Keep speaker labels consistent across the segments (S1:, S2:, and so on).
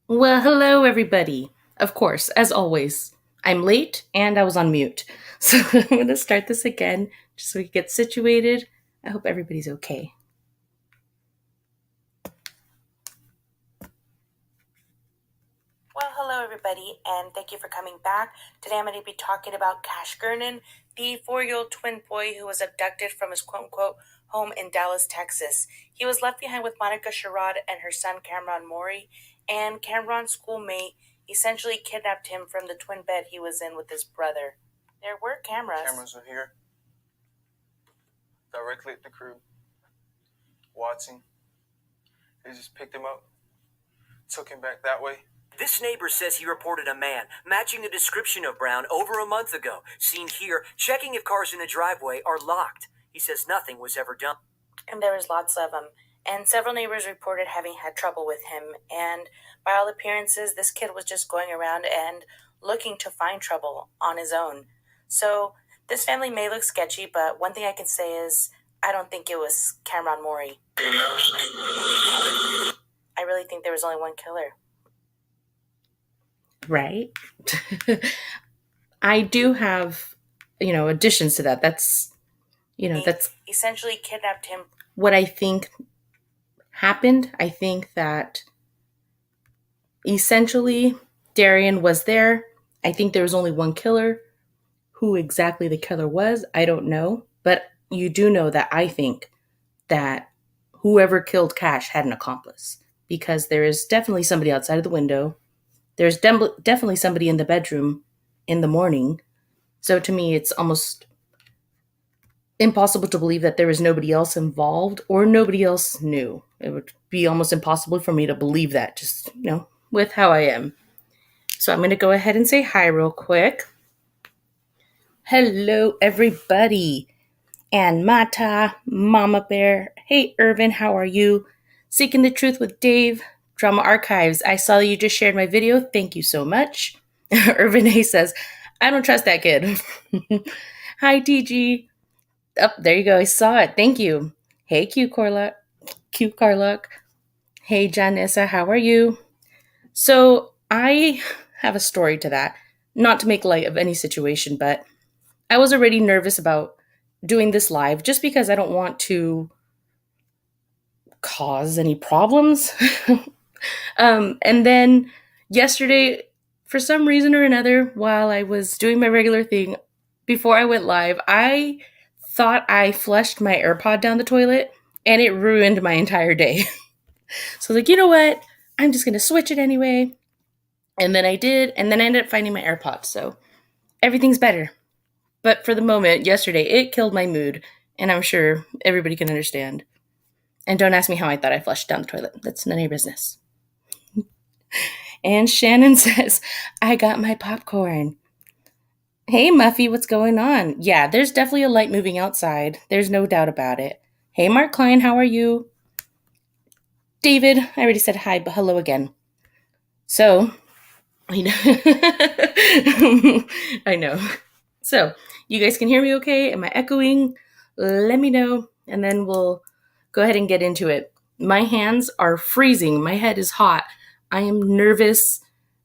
S1: Well, hello, everybody. Of course, as always, I'm late and I was on mute. So I'm going to start this again just so we can get situated. I hope everybody's okay. Well, hello, everybody, and thank you for coming back. Today I'm going to be talking about Cash Gernon, the 4-year-old twin boy who was abducted from his quote unquote home in Dallas, Texas. He was left behind with Monica Sherrod and her son Cameron Maury, and Cameron's schoolmate essentially kidnapped him from the twin bed he was in with his brother. There were cameras.
S2: Cameras are here, directly at the crib, watching. They just picked him up, took him back that way.
S3: This neighbor says he reported a man matching the description of Brown over a month ago, seen here checking if cars in the driveway are locked. He says nothing was ever done.
S1: And there was lots of them. And several neighbors reported having had trouble with him. And by all appearances, this kid was just going around and looking to find trouble on his own. So this family may look sketchy, but one thing I can say is I don't think it was Cameron Maury. I really think there was only one killer. Right? I do have, additions to that. That's essentially kidnapped him. What I think happened, I think that essentially Darian was there. I think there was only one killer. Who exactly the killer was, I don't know. But you do know that I think that whoever killed Cash had an accomplice because there is definitely somebody outside of the window. There's definitely somebody in the bedroom in the morning. So to me, it's almost impossible to believe that there was nobody else involved or nobody else knew. It would be almost impossible for me to believe that, just, with how I am. So I'm going to go ahead and say hi real quick. Hello, everybody. And Mata, Mama Bear. Hey, Irvin, how are you? Seeking the Truth with Dave, Drama Archives. I saw that you just shared my video. Thank you so much. Irvin A says, I don't trust that kid. Hi, TG. Oh, there you go. I saw it. Thank you. Hey, Q Carluck. Hey, Janessa, how are you? So I have a story to that. Not to make light of any situation, but I was already nervous about doing this live just because I don't want to cause any problems. And then yesterday, for some reason or another, while I was doing my regular thing, before I went live, I thought I flushed my AirPod down the toilet and it ruined my entire day. So I was like, you know what? I'm just going to switch it anyway. And then I did, and then I ended up finding my AirPods. So everything's better. But for the moment, yesterday, it killed my mood. And I'm sure everybody can understand. And don't ask me how I thought I flushed down the toilet. That's none of your business. And Shannon says, I got my popcorn. Hey, Muffy, what's going on? Yeah, there's definitely a light moving outside. There's no doubt about it. Hey, Mark Klein, how are you? David, I already said hi, but hello again. So, I know. So, you guys can hear me okay? Am I echoing? Let me know, and then we'll go ahead and get into it. My hands are freezing. My head is hot. I am nervous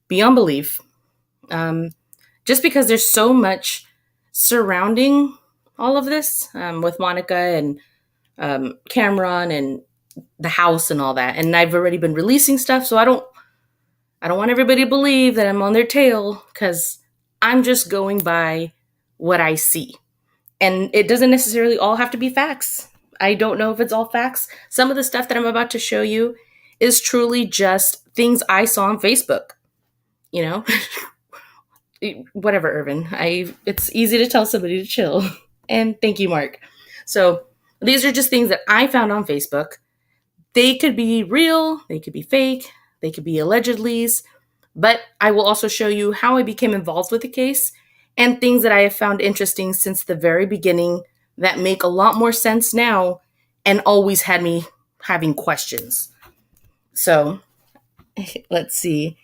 S1: beyond belief. Just because there's so much surrounding all of this with Monica and Cameron and the house and all that. And I've already been releasing stuff, so I don't want everybody to believe that I'm on their tail because I'm just going by what I see. And it doesn't necessarily all have to be facts. I don't know if it's all facts. Some of the stuff that I'm about to show you is truly just things I saw on Facebook. Whatever, Irvin. It's easy to tell somebody to chill. And thank you, Mark. So these are just things that I found on Facebook. They could be real, they could be fake, they could be allegedlys, but I will also show you how I became involved with the case and things that I have found interesting since the very beginning that make a lot more sense now and always had me having questions. So let's see.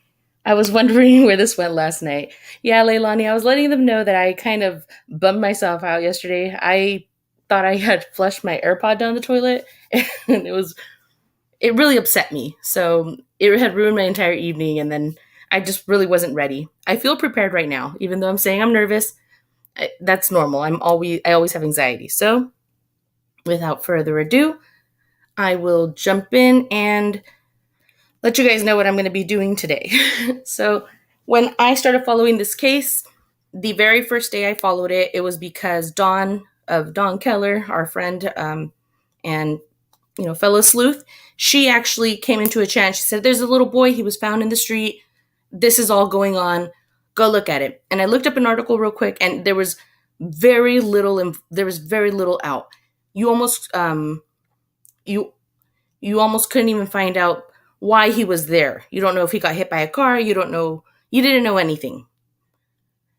S1: I was wondering where this went last night. Yeah, Leilani, I was letting them know that I kind of bummed myself out yesterday. I thought I had flushed my AirPod down the toilet, and it was it really upset me. So it had ruined my entire evening, and then I just really wasn't ready. I feel prepared right now, even though I'm saying I'm nervous. That's normal. I always have anxiety. So without further ado, I will jump in and let you guys know what I'm going to be doing today. So when I started following this case, the very first day I followed it, it was because Dawn Keller, our friend, and fellow sleuth, she actually came into a chat. She said, "There's a little boy. He was found in the street. This is all going on. Go look at it." And I looked up an article real quick, and there was very little. There was very little out. You almost you you almost couldn't even find out why he was there. You don't know if he got hit by a car. You don't know. You didn't know anything.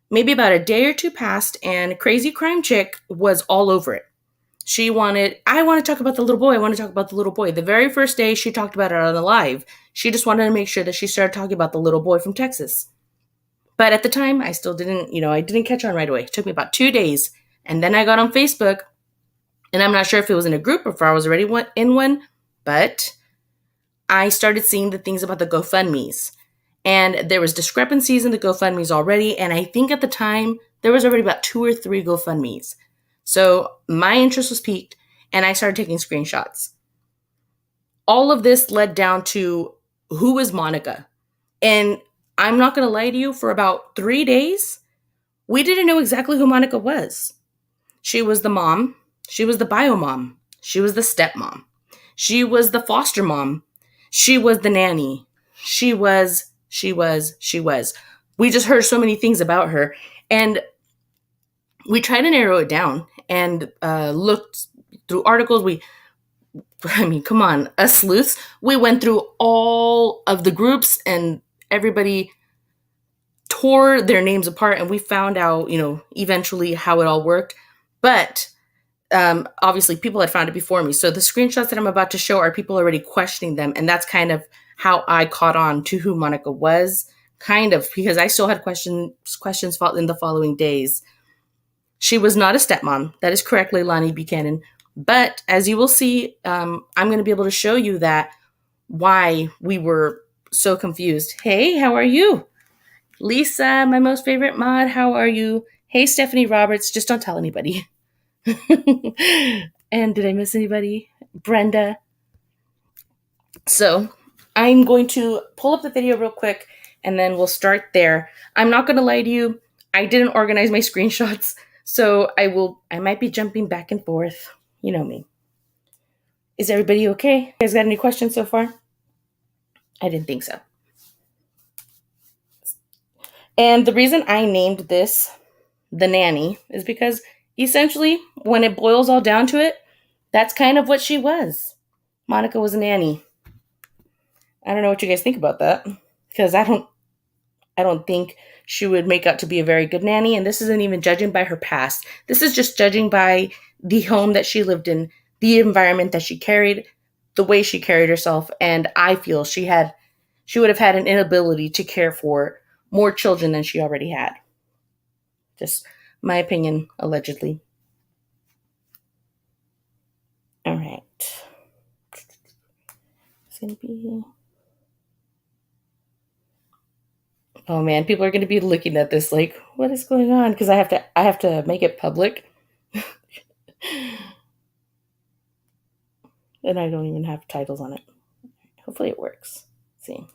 S1: Maybe about a day or two passed, and Crazy Crime Chick was all over it. I want to talk about the little boy. I want to talk about the little boy. The very first day she talked about it on the live, she just wanted to make sure that she started talking about the little boy from Texas. But at the time, I still didn't, I didn't catch on right away. It took me about 2 days. And then I got on Facebook, and I'm not sure if it was in a group or if I was already in one, but I started seeing the things about the GoFundMes. And there was discrepancies in the GoFundMes already. And I think at the time, there was already about 2 or 3 GoFundMes. So my interest was piqued, and I started taking screenshots. All of this led down to, who is Monica? And I'm not going to lie to you, for about 3 days, we didn't know exactly who Monica was. She was the mom. She was the bio mom. She was the stepmom. She was the foster mom. She was the nanny. She was. We just heard so many things about her. And we tried to narrow it down and looked through articles. Come on, us sleuths. We went through all of the groups, and everybody tore their names apart, and we found out, eventually how it all worked. But obviously, people had found it before me. So the screenshots that I'm about to show are people already questioning them, and that's kind of how I caught on to who Monica was, kind of, because I still had questions in the following days. She was not a stepmom. That is correct, Leilani Buchanan. But as you will see, I'm going to be able to show you that why we were so confused. Hey, how are you? Lisa, my most favorite mod, how are you? Hey, Stephanie Roberts, just don't tell anybody. And did I miss anybody? Brenda. So I'm going to pull up the video real quick, and then we'll start there. I'm not going to lie to you. I didn't organize my screenshots, so I might be jumping back and forth. You know me. Is everybody okay? You guys got any questions so far? I didn't think so. And the reason I named this the nanny is because essentially, when it boils all down to it, that's kind of what she was. Monica was a nanny. I don't know what you guys think about that, because I don't think she would make out to be a very good nanny. And this isn't even judging by her past. This is just judging by the home that she lived in, the environment that she carried, the way she carried herself. And I feel she would have had an inability to care for more children than she already had. Just my opinion, allegedly. All right. It's going to be... Oh man, people are going to be looking at this like, what is going on? Because I have to make it public. And I don't even have titles on it. Hopefully it works. Let's see.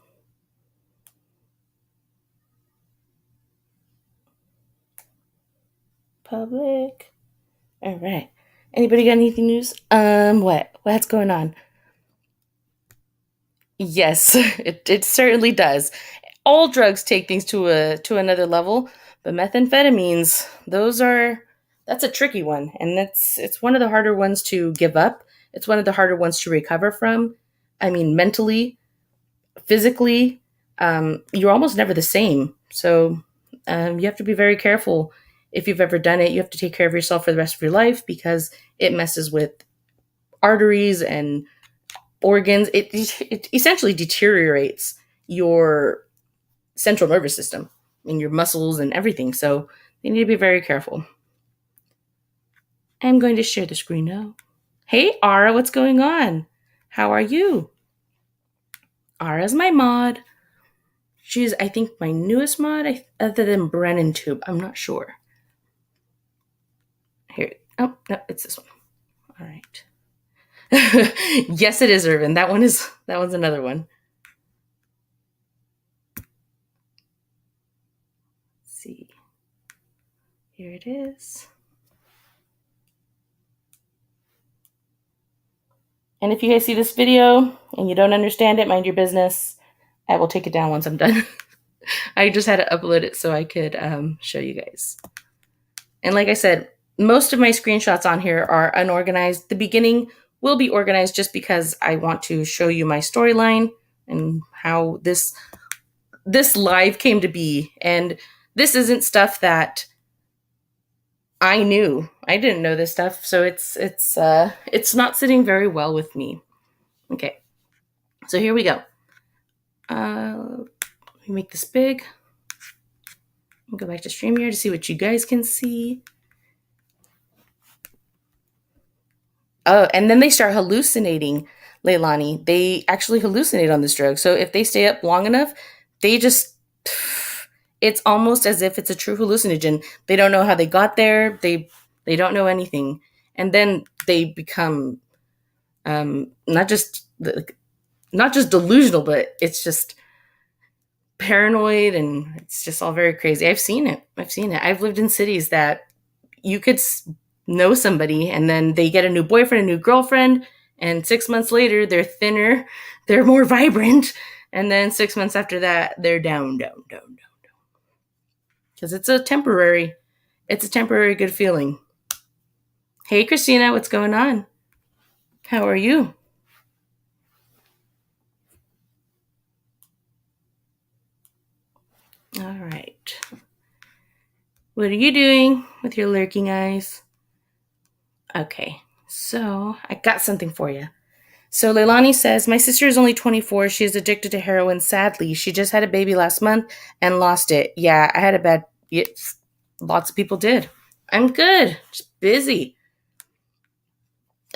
S1: Public. All right. Anybody got anything news? What's going on? Yes, it certainly does. All drugs take things to another level, but methamphetamines, that's a tricky one, and it's one of the harder ones to give up. It's one of the harder ones to recover from. I mean, mentally, physically, you're almost never the same. So you have to be very careful. If you've ever done it, you have to take care of yourself for the rest of your life, because it messes with arteries and organs. It essentially deteriorates your central nervous system and your muscles and everything. So you need to be very careful. I'm going to share the screen now. Hey, Ara, what's going on? How are you? Ara's my mod. She's, I think, my newest mod, other than Brennan Tube. I'm not sure. Here. Oh, no, it's this one. All right. Yes, it is, Irvin. That one's another one. Let's see. Here it is. And if you guys see this video and you don't understand it, mind your business. I will take it down once I'm done. I just had to upload it so I could show you guys. And like I said, most of my screenshots on here are unorganized. The beginning will be organized just because I want to show you my storyline and how this live came to be. And this isn't stuff that I knew. I didn't know this stuff, so it's not sitting very well with me. Okay, so here we go. Let me make this big. I'll go back to StreamYard to see what you guys can see. Oh, and then they start hallucinating, Leilani. They actually hallucinate on this drug. So if they stay up long enough, they just, it's almost as if it's a true hallucinogen. They don't know how they got there. They don't know anything. And then they become not just delusional, but it's just paranoid, and it's just all very crazy. I've seen it. I've lived in cities that you could know somebody and then they get a new boyfriend, a new girlfriend, and 6 months later they're thinner, they're more vibrant, and then 6 months after that they're down. Because it's a temporary good feeling. Hey Christina, what's going on? How are you? All right. What are you doing with your lurking eyes? Okay, so I got something for you. So Leilani says, my sister is only 24. She is addicted to heroin, sadly. She just had a baby last month and lost it. Yeah, I had a bad... lots of people did. I'm good. Just busy.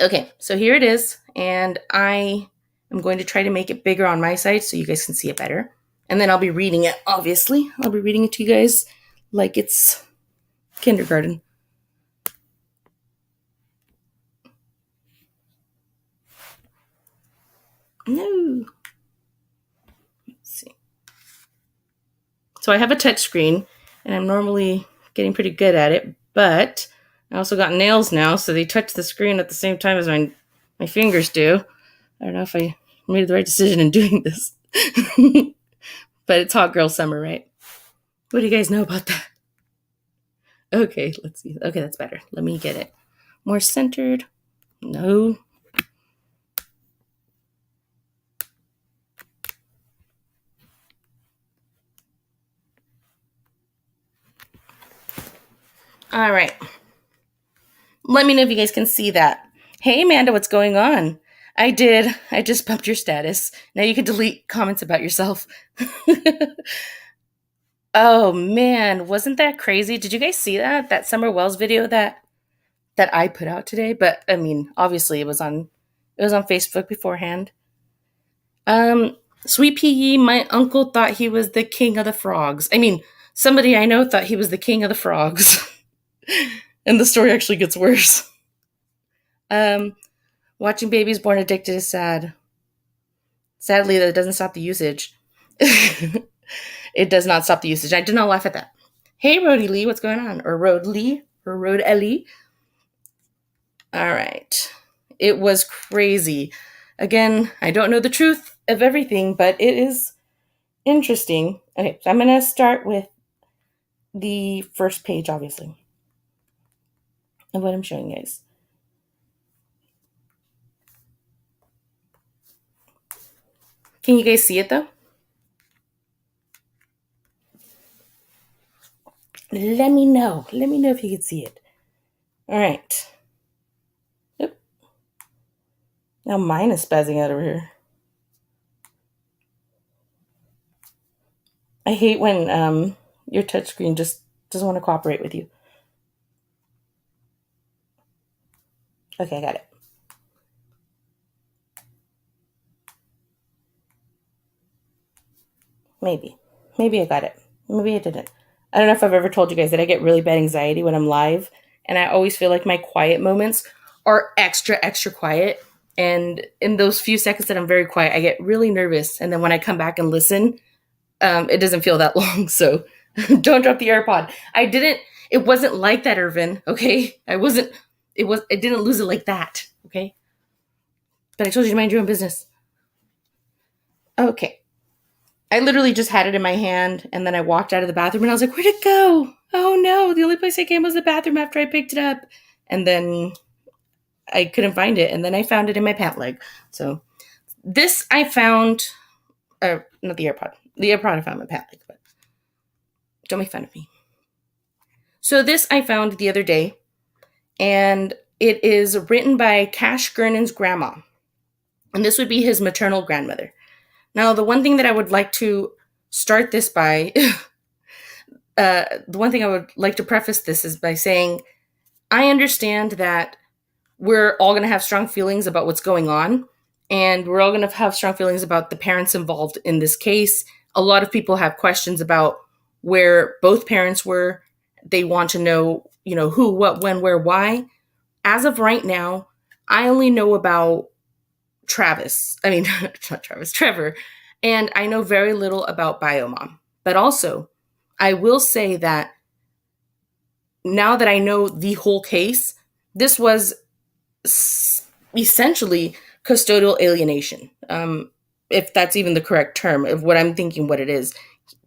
S1: Okay, so here it is. And I am going to try to make it bigger on my side so you guys can see it better. And then I'll be reading it, obviously. I'll be reading it to you guys like it's kindergarten. No. Let's see. So I have a touch screen, and I'm normally getting pretty good at it, but I also got nails now, so they touch the screen at the same time as my fingers do. I don't know if I made the right decision in doing this. But it's hot girl summer, right? What do you guys know about that? Okay, let's see. Okay, that's better. Let me get it more centered. No. All right. Let me know if you guys can see that. Hey, Amanda, what's going on? I did. I just bumped your status. Now you can delete comments about yourself. Oh, man. Wasn't that crazy? Did you guys see that? That Summer Wells video that I put out today? But, I mean, obviously it was on Facebook beforehand. Sweet Pea, my uncle thought he was the king of the frogs. I mean, somebody I know thought he was the king of the frogs. And the story actually gets worse. Watching babies born addicted is sad. Sadly, that doesn't stop the usage. It does not stop the usage. I did not laugh at that. Hey, Rody Lee, what's going on? Or Road Lee? Or Road Ellie? All right. It was crazy. Again, I don't know the truth of everything, but it is interesting. Okay, so I'm going to start with the first page, obviously, of what I'm showing you guys. Can you guys see it, though? Let me know. Let me know if you can see it. All right. Oop. Now mine is spazzing out over here. I hate when your touchscreen just doesn't want to cooperate with you. Okay, I got it. Maybe. Maybe I got it. Maybe I didn't. I don't know if I've ever told you guys that I get really bad anxiety when I'm live, and I always feel like my quiet moments are extra, extra quiet. And in those few seconds that I'm very quiet, I get really nervous. And then when I come back and listen, it doesn't feel that long. So don't drop the AirPod. It wasn't like that, Irvin. Okay. I didn't lose it like that. Okay. But I told you to mind your own business. Okay. I literally just had it in my hand and then I walked out of the bathroom and I was like, where'd it go? Oh no, the only place I came was the bathroom after I picked it up. And then I couldn't find it. And then I found it in my pant leg. So this I found, not the AirPod. The AirPod I found in my pant leg, but don't make fun of me. So this I found the other day and it is written by Cash Gernons' grandma. And this would be his maternal grandmother. Now, the one thing that I would like to start this by, the one thing I would like to preface this is by saying, I understand that we're all going to have strong feelings about what's going on, and we're all going to have strong feelings about the parents involved in this case. A lot of people have questions about where both parents were. They want to know, who, what, when, where, why. As of right now, I only know about Trevor. And I know very little about Biomom. But also, I will say that now that I know the whole case, this was essentially custodial alienation, if that's even the correct term of what I'm thinking what it is.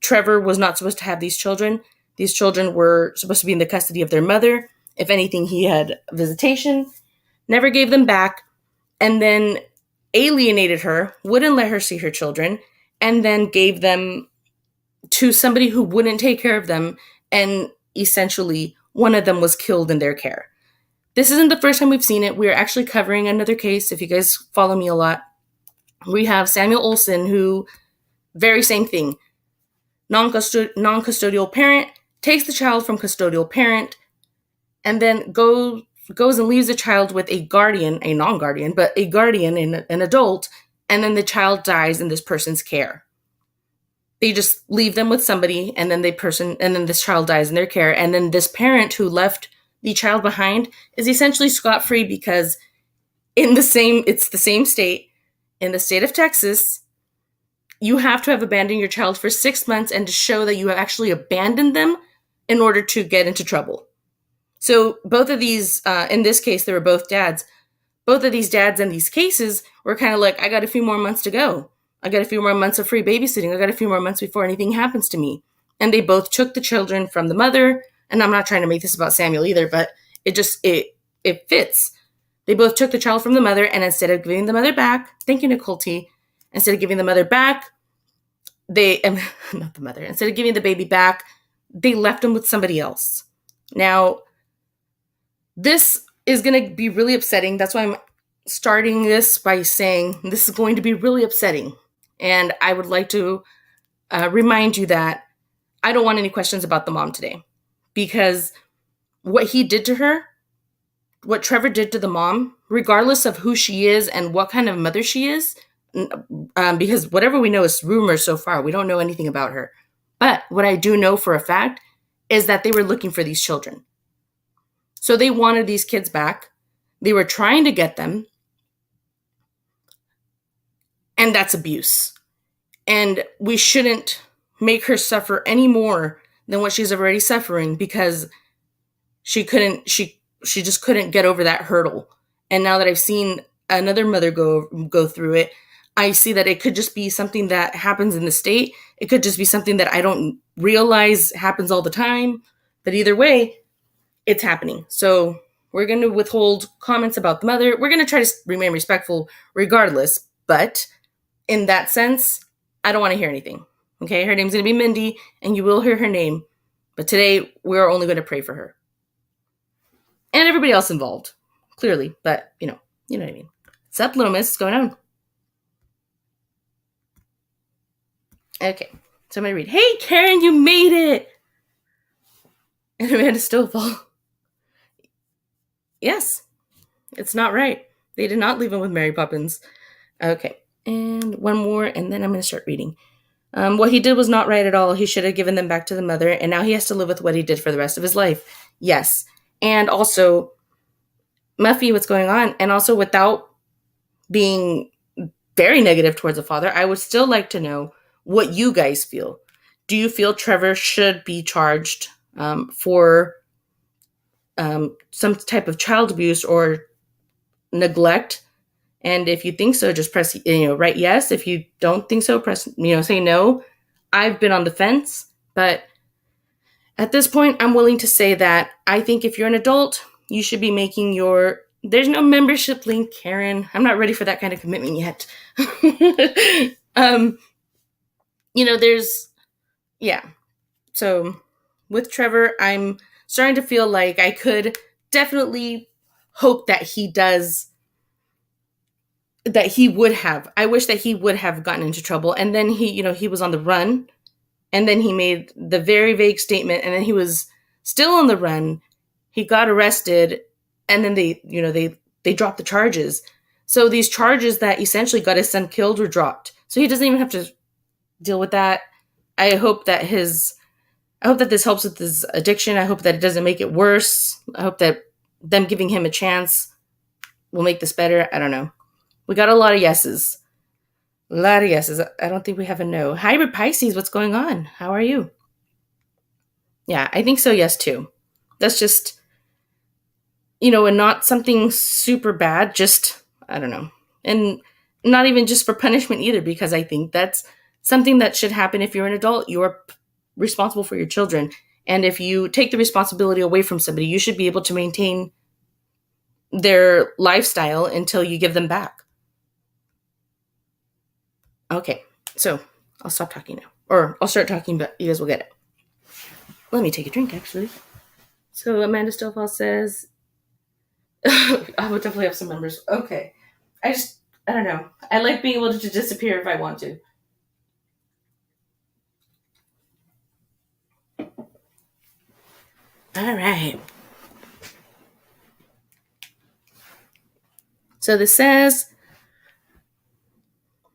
S1: Trevor was not supposed to have these children. These children were supposed to be in the custody of their mother. If anything, he had visitation, never gave them back, and then alienated her, wouldn't let her see her children, and then gave them to somebody who wouldn't take care of them, and essentially one of them was killed in their care. This isn't the first time we've seen it. We're actually covering another case. If you guys follow me a lot, we have Samuel Olson, who, very same thing, non-custodial parent, takes the child from custodial parent, and then goes and leaves the child with a guardian, a non-guardian, but a guardian, an adult, and then the child dies in this person's care. They just leave them with somebody, and then this child dies in their care, and then this parent who left the child behind is essentially scot-free because it's the same state, in the state of Texas, you have to have abandoned your child for 6 months and to show that you have actually abandoned them in order to get into trouble. So both of these, in this case, they were both dads. Both of these dads in these cases were kind of like, I got a few more months to go. I got a few more months of free babysitting. I got a few more months before anything happens to me. And they both took the children from the mother. And I'm not trying to make this about Samuel either, but it fits. They both took the child from the mother, and instead of giving the mother back, thank you, Nicole T. Instead of giving the mother back, instead of giving the baby back, they left him with somebody else. Now, this is going to be really upsetting. That's why I'm starting this by saying this is going to be really upsetting. And I would like to remind you that I don't want any questions about the mom today, because what he did to her, what Trevor did to the mom, regardless of who she is and what kind of mother she is, because whatever we know is rumors so far, we don't know anything about her. But what I do know for a fact is that they were looking for these children. So they wanted these kids back. They were trying to get them. And that's abuse. And we shouldn't make her suffer any more than what she's already suffering, because she just couldn't get over that hurdle. And now that I've seen another mother go through it, I see that it could just be something that happens in the state. It could just be something that I don't realize happens all the time. But either way, it's happening. So we're going to withhold comments about the mother. We're going to try to remain respectful regardless. But in that sense, I don't want to hear anything. Okay, her name's going to be Mindy, and you will hear her name. But today, we're only going to pray for her. And everybody else involved, clearly. But, you know what I mean. What's up, little miss? What's going on? Okay, so I'm going to read. Hey, Karen, you made it! And Amanda Stovall. Yes, it's not right. They did not leave him with Mary Poppins. Okay, and one more, and then I'm going to start reading. What he did was not right at all. He should have given them back to the mother, and now he has to live with what he did for the rest of his life. Yes. And also, Muffy, what's going on? And also, without being very negative towards the father, I would still like to know what you guys feel. Do you feel Trevor should be charged for some type of child abuse or neglect? And if you think so, just press, write yes. If you don't think so, press, say no. I've been on the fence, but at this point, I'm willing to say that I think if you're an adult, you should be making there's no membership link, Karen. I'm not ready for that kind of commitment yet. Yeah. So with Trevor, I'm starting to feel like I could definitely hope that I wish that he would have gotten into trouble. And then he was on the run, and then he made the very vague statement, and then he was still on the run. He got arrested, and then they dropped the charges. So these charges that essentially got his son killed were dropped. So he doesn't even have to deal with that. I hope that this helps with his addiction. I hope that it doesn't make it worse. I hope that them giving him a chance will make this better. I don't know. We got a lot of yeses. A lot of yeses. I don't think we have a no. Hybrid Pisces, what's going on? How are you? Yeah, I think so, yes, too. That's just, and not something super bad, just, I don't know. And not even just for punishment either, because I think that's something that should happen if you're an adult. You're responsible for your children. And if you take the responsibility away from somebody, you should be able to maintain their lifestyle until you give them back. Okay, so I'll stop talking now. Or I'll start talking, but you guys will get it. Let me take a drink, actually. So Amanda Stofall says, I would definitely have some members. Okay. I don't know. I like being able to disappear if I want to. All right. So this says,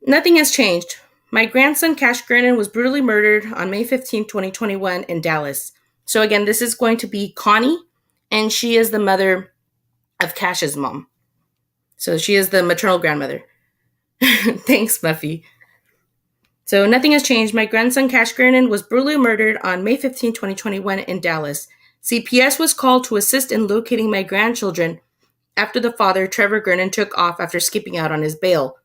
S1: nothing has changed. My grandson, Cash Gernon, was brutally murdered on May 15, 2021 in Dallas. So again, this is going to be Connie, and she is the mother of Cash's mom. So she is the maternal grandmother. Thanks, Muffy. So nothing has changed. My grandson, Cash Gernon, was brutally murdered on May 15, 2021 in Dallas. CPS was called to assist in locating my grandchildren after the father, Trevor Gernon, took off after skipping out on his bail.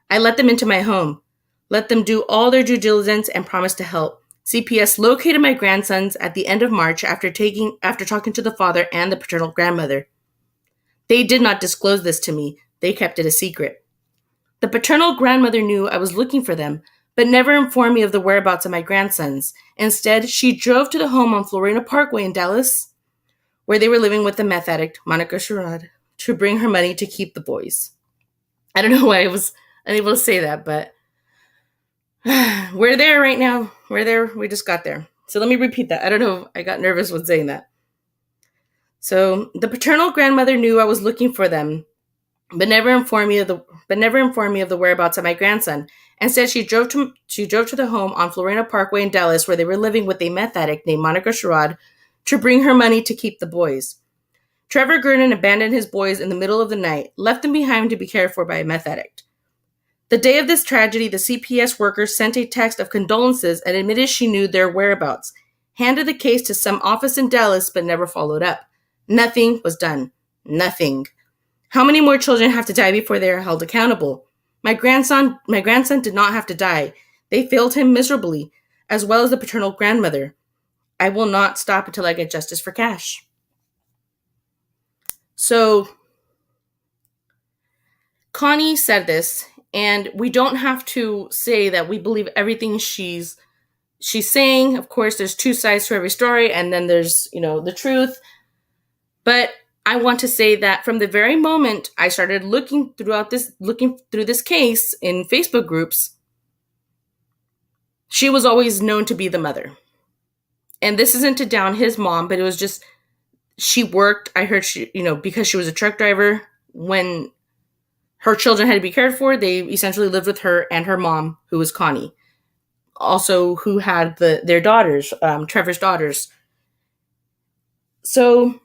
S1: I let them into my home, let them do all their due diligence, and promised to help. CPS located my grandsons at the end of March after talking to the father and the paternal grandmother. They did not disclose this to me. They kept it a secret. The paternal grandmother knew I was looking for them, but never informed me of the whereabouts of my grandsons. Instead, she drove to the home on Florina Parkway in Dallas, where they were living with the meth addict, Monica Sherrod, to bring her money to keep the boys. I don't know why I was unable to say that, but we're there right now. We're there. We just got there. So let me repeat that. I don't know. I got nervous when saying that. So the paternal grandmother knew I was looking for them, but never informed me of the whereabouts of my grandson. Instead, she drove to the home on Florina Parkway in Dallas, where they were living with a meth addict named Monica Sherrod, to bring her money to keep the boys. Trevor Gernon abandoned his boys in the middle of the night, left them behind to be cared for by a meth addict. The day of this tragedy, the CPS worker sent a text of condolences and admitted she knew their whereabouts, handed the case to some office in Dallas, but never followed up. Nothing was done. Nothing. How many more children have to die before they are held accountable? My grandson did not have to die. They failed him miserably, as well as the paternal grandmother. I will not stop until I get justice for Cash. So, Connie said this, and we don't have to say that we believe everything she's saying. Of course, there's two sides to every story, and then there's, the truth. But I want to say that from the very moment I started looking through this case in Facebook groups, she was always known to be the mother. And this isn't to down his mom, but it was just, she worked. I heard because she was a truck driver, when her children had to be cared for, they essentially lived with her and her mom, who was Connie. also who had their daughters, Trevor's daughters. So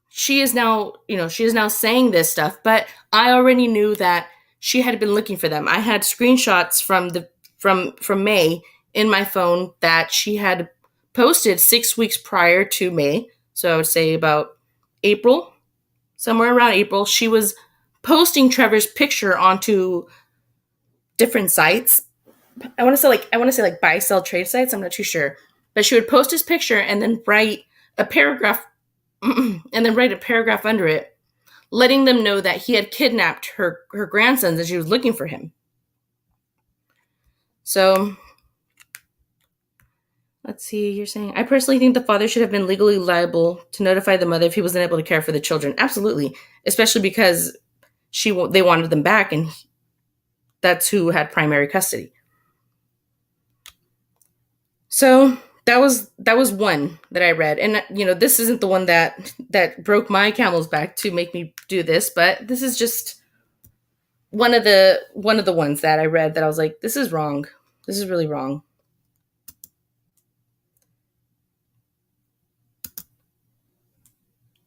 S1: she is now, she is now saying this stuff, but I already knew that she had been looking for them. I had screenshots from May in my phone that she had posted 6 weeks prior to May. So I would say about April, somewhere around April, she was posting Trevor's picture onto different sites. I want to say like buy sell trade sites. I'm not too sure, but she would post his picture and then write a paragraph under it, letting them know that he had kidnapped her grandsons and she was looking for him. So let's see. You're saying, I personally think the father should have been legally liable to notify the mother if he wasn't able to care for the children. Absolutely, especially because they wanted them back, and that's who had primary custody. So that was one that I read, and this isn't the one that broke my camel's back to make me do this, but this is just one of the ones that I read that I was like, this is wrong. This is really wrong.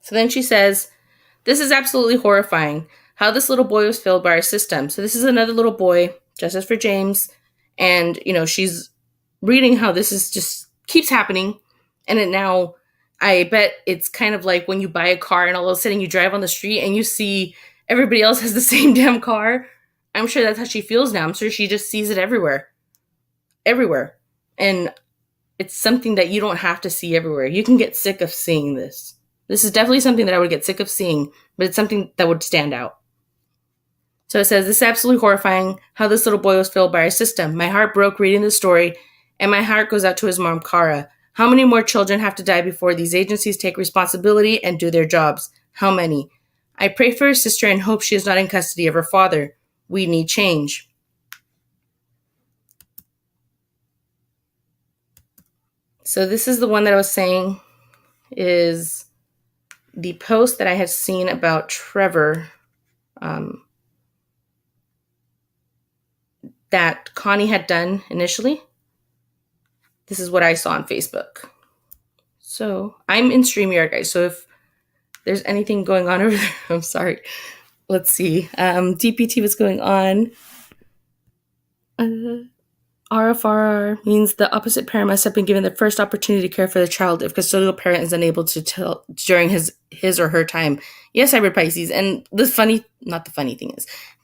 S1: So then she says, this is absolutely horrifying. How this little boy was failed by our system. So this is another little boy, just as for James, and she's reading how this is just keeps happening, and it now, I bet it's kind of like when you buy a car and all of a sudden you drive on the street and you see everybody else has the same damn car. I'm sure that's how she feels now. I'm sure she just sees it everywhere. And it's something that you don't have to see everywhere. You can get sick of seeing this. This is definitely something that I would get sick of seeing, but it's something that would stand out. So it says, this is absolutely horrifying how this little boy was failed by our system. My heart broke reading the story, and my heart goes out to his mom, Kara. How many more children have to die before these agencies take responsibility and do their jobs? How many? I pray for her sister and hope she is not in custody of her father. We need change. So this is the one that I was saying is the post that I had seen about Trevor, that Connie had done initially. This is what I saw on Facebook. So I'm in StreamYard, guys. So if there's anything going on over there, I'm sorry. Let's see. DPT was going on. RFRR means the opposite parent must have been given the first opportunity to care for the child if custodial parent is unable to tell during his or her time. Yes, I read Pisces. And the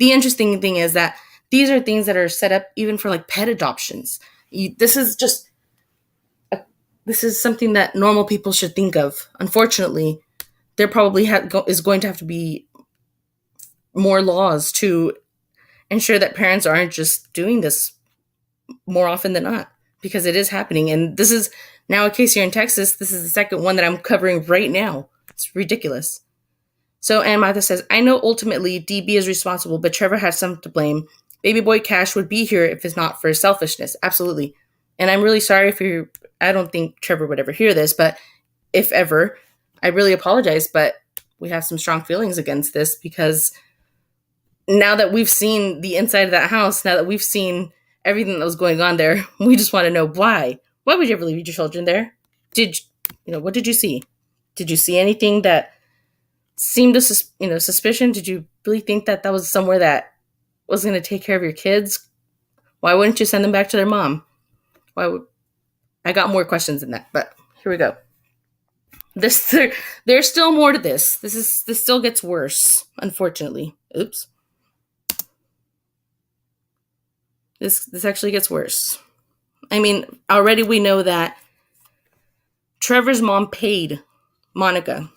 S1: interesting thing is that these are things that are set up even for like pet adoptions. This is something that normal people should think of. Unfortunately, there probably is going to have to be more laws to ensure that parents aren't just doing this more often than not, because it is happening. And this is now a case here in Texas. This is the second one that I'm covering right now. It's ridiculous. So Ann Martha says, I know ultimately DB is responsible, but Trevor has some to blame. Baby boy Cash would be here if it's not for his selfishness. Absolutely. And I'm really sorry I don't think Trevor would ever hear this, but if ever, I really apologize, but we have some strong feelings against this, because now that we've seen the inside of that house, now that we've seen everything that was going on there, we just want to know why. Why would you ever leave your children there? What did you see? Did you see anything that seemed to, suspicion? Did you really think that was somewhere that was going to take care of your kids? Why wouldn't you send them back to their mom? I got more questions than that, but here we go. There's still more to this. This still gets worse, unfortunately. Oops. This actually gets worse. I mean, already we know that Trevor's mom paid Monica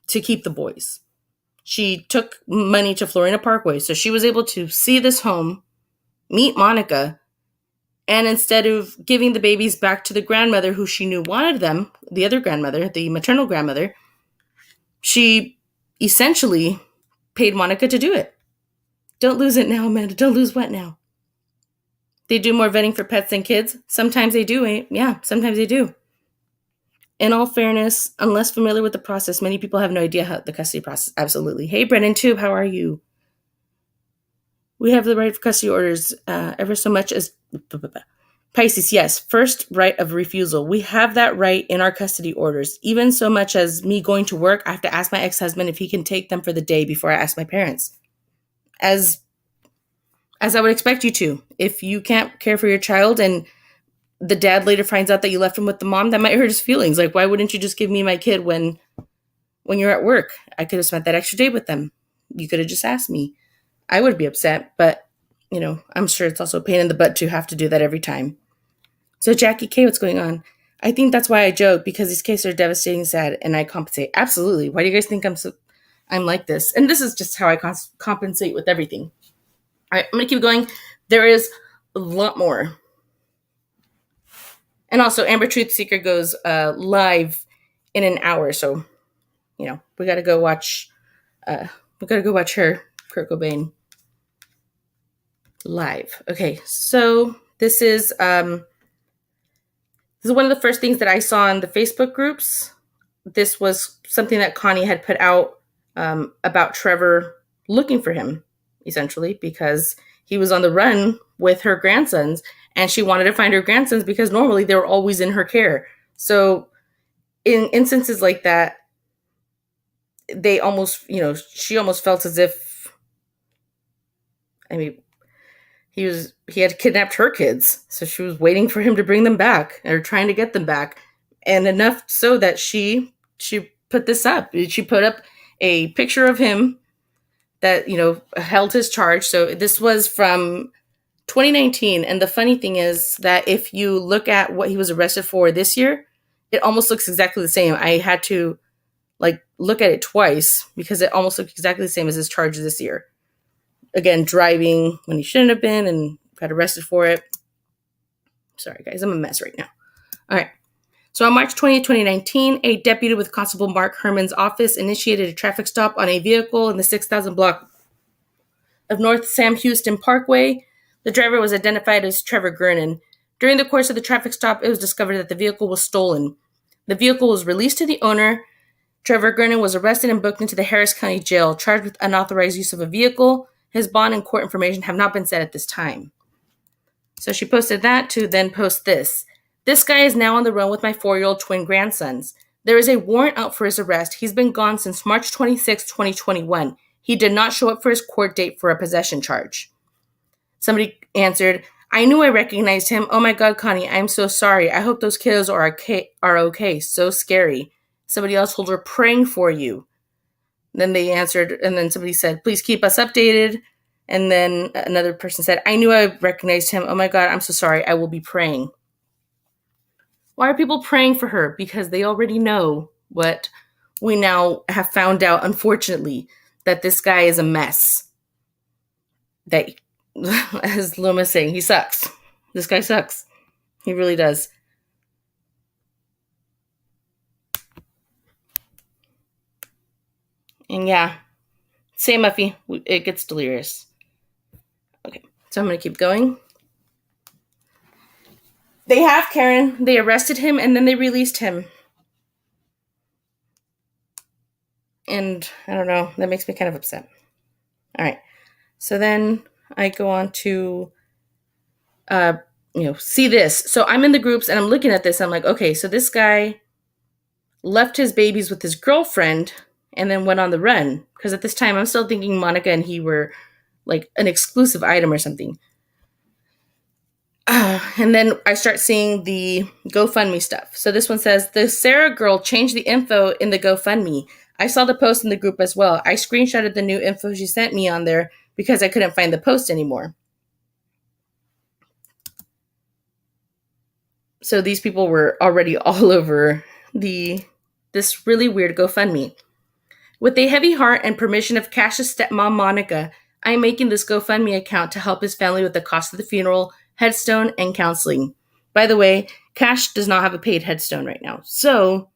S1: to keep the boys. She took money to Florina Parkway, so she was able to see this home, meet Monica, and instead of giving the babies back to the grandmother who she knew wanted them, the other grandmother, the maternal grandmother, she essentially paid Monica to do it. Don't lose it now, Amanda. Don't lose what now? They do more vetting for pets than kids? Sometimes they do, eh? Yeah, sometimes they do. In all fairness, unless familiar with the process, many people have no idea how the custody process. Absolutely. Hey, Brennan Tube, how are you? We have the right of custody orders ever so much as Pisces, yes, first right of refusal. We have that right in our custody orders. Even so much as me going to work, I have to ask my ex-husband if he can take them for the day before I ask my parents. As I would expect you to. If you can't care for your child and the dad later finds out that you left him with the mom, that might hurt his feelings. Like, why wouldn't you just give me my kid when you're at work? I could have spent that extra day with them. You could have just asked me. I would be upset, but, I'm sure it's also a pain in the butt to have to do that every time. So, Jackie K, what's going on? I think that's why I joke, because these cases are devastating, sad, and I compensate. Absolutely. Why do you guys think I'm like this? And this is just how I compensate with everything. All right, I'm going to keep going. There is a lot more. And also, Amber Truth Seeker goes live in an hour, so we got to go watch. We got to go watch her, Kurt Cobain, live. Okay, so this is one of the first things that I saw in the Facebook groups. This was something that Connie had put out about Trevor looking for him, essentially, because he was on the run with her grandsons, and she wanted to find her grandsons because normally they were always in her care. So in instances like that, they almost, she almost felt as if, he had kidnapped her kids. So she was waiting for him to bring them back, or trying to get them back. And enough so that she put this up. She put up a picture of him that, held his charge. So this was from 2019. And the funny thing is that if you look at what he was arrested for this year, it almost looks exactly the same. I had to look at it twice because it almost looked exactly the same as his charge this year. Again, driving when he shouldn't have been and got arrested for it. Sorry, guys, I'm a mess right now. All right. So on March 20th, 2019, a deputy with Constable Mark Herman's office initiated a traffic stop on a vehicle in the 6,000 block of North Sam Houston Parkway. The driver was identified as Trevor Gernon. During the course of the traffic stop, it was discovered that the vehicle was stolen. The vehicle was released to the owner. Trevor Gernon was arrested and booked into the Harris County Jail, charged with unauthorized use of a vehicle. His bond and court information have not been set at this time. So she posted that to then post this. This guy is now on the run with my 4-year-old twin grandsons. There is a warrant out for his arrest. He's been gone since March 26, 2021. He did not show up for his court date for a possession charge. Somebody answered, I knew I recognized him. Oh my God, Connie, I'm so sorry. I hope those kiddos are okay. So scary. Somebody else told her, praying for you. Then they answered, and then somebody said, please keep us updated. And then another person said, I knew I recognized him. Oh my God, I'm so sorry. I will be praying. Why are people praying for her? Because they already know what we now have found out, unfortunately, that this guy is a mess. That, as Loma's saying, he sucks. This guy sucks. He really does. And yeah, say Muffy, it gets delirious. Okay, so I'm going to keep going. They have Karen. They arrested him and then they released him. And I don't know, that makes me kind of upset. All right, so then I go on to, see this. So I'm in the groups and I'm looking at this. I'm like, okay, so this guy left his babies with his girlfriend and then went on the run. Because at this time, I'm still thinking Monica and he were like an exclusive item or something. And then I start seeing the GoFundMe stuff. So this one says, the Sarah girl changed the info in the GoFundMe. I saw the post in the group as well. I screenshotted the new info she sent me on there because I couldn't find the post anymore. So these people were already all over this really weird GoFundMe. With a heavy heart and permission of Cash's stepmom, Monica, I am making this GoFundMe account to help his family with the cost of the funeral, headstone, and counseling. By the way, Cash does not have a paid headstone right now. So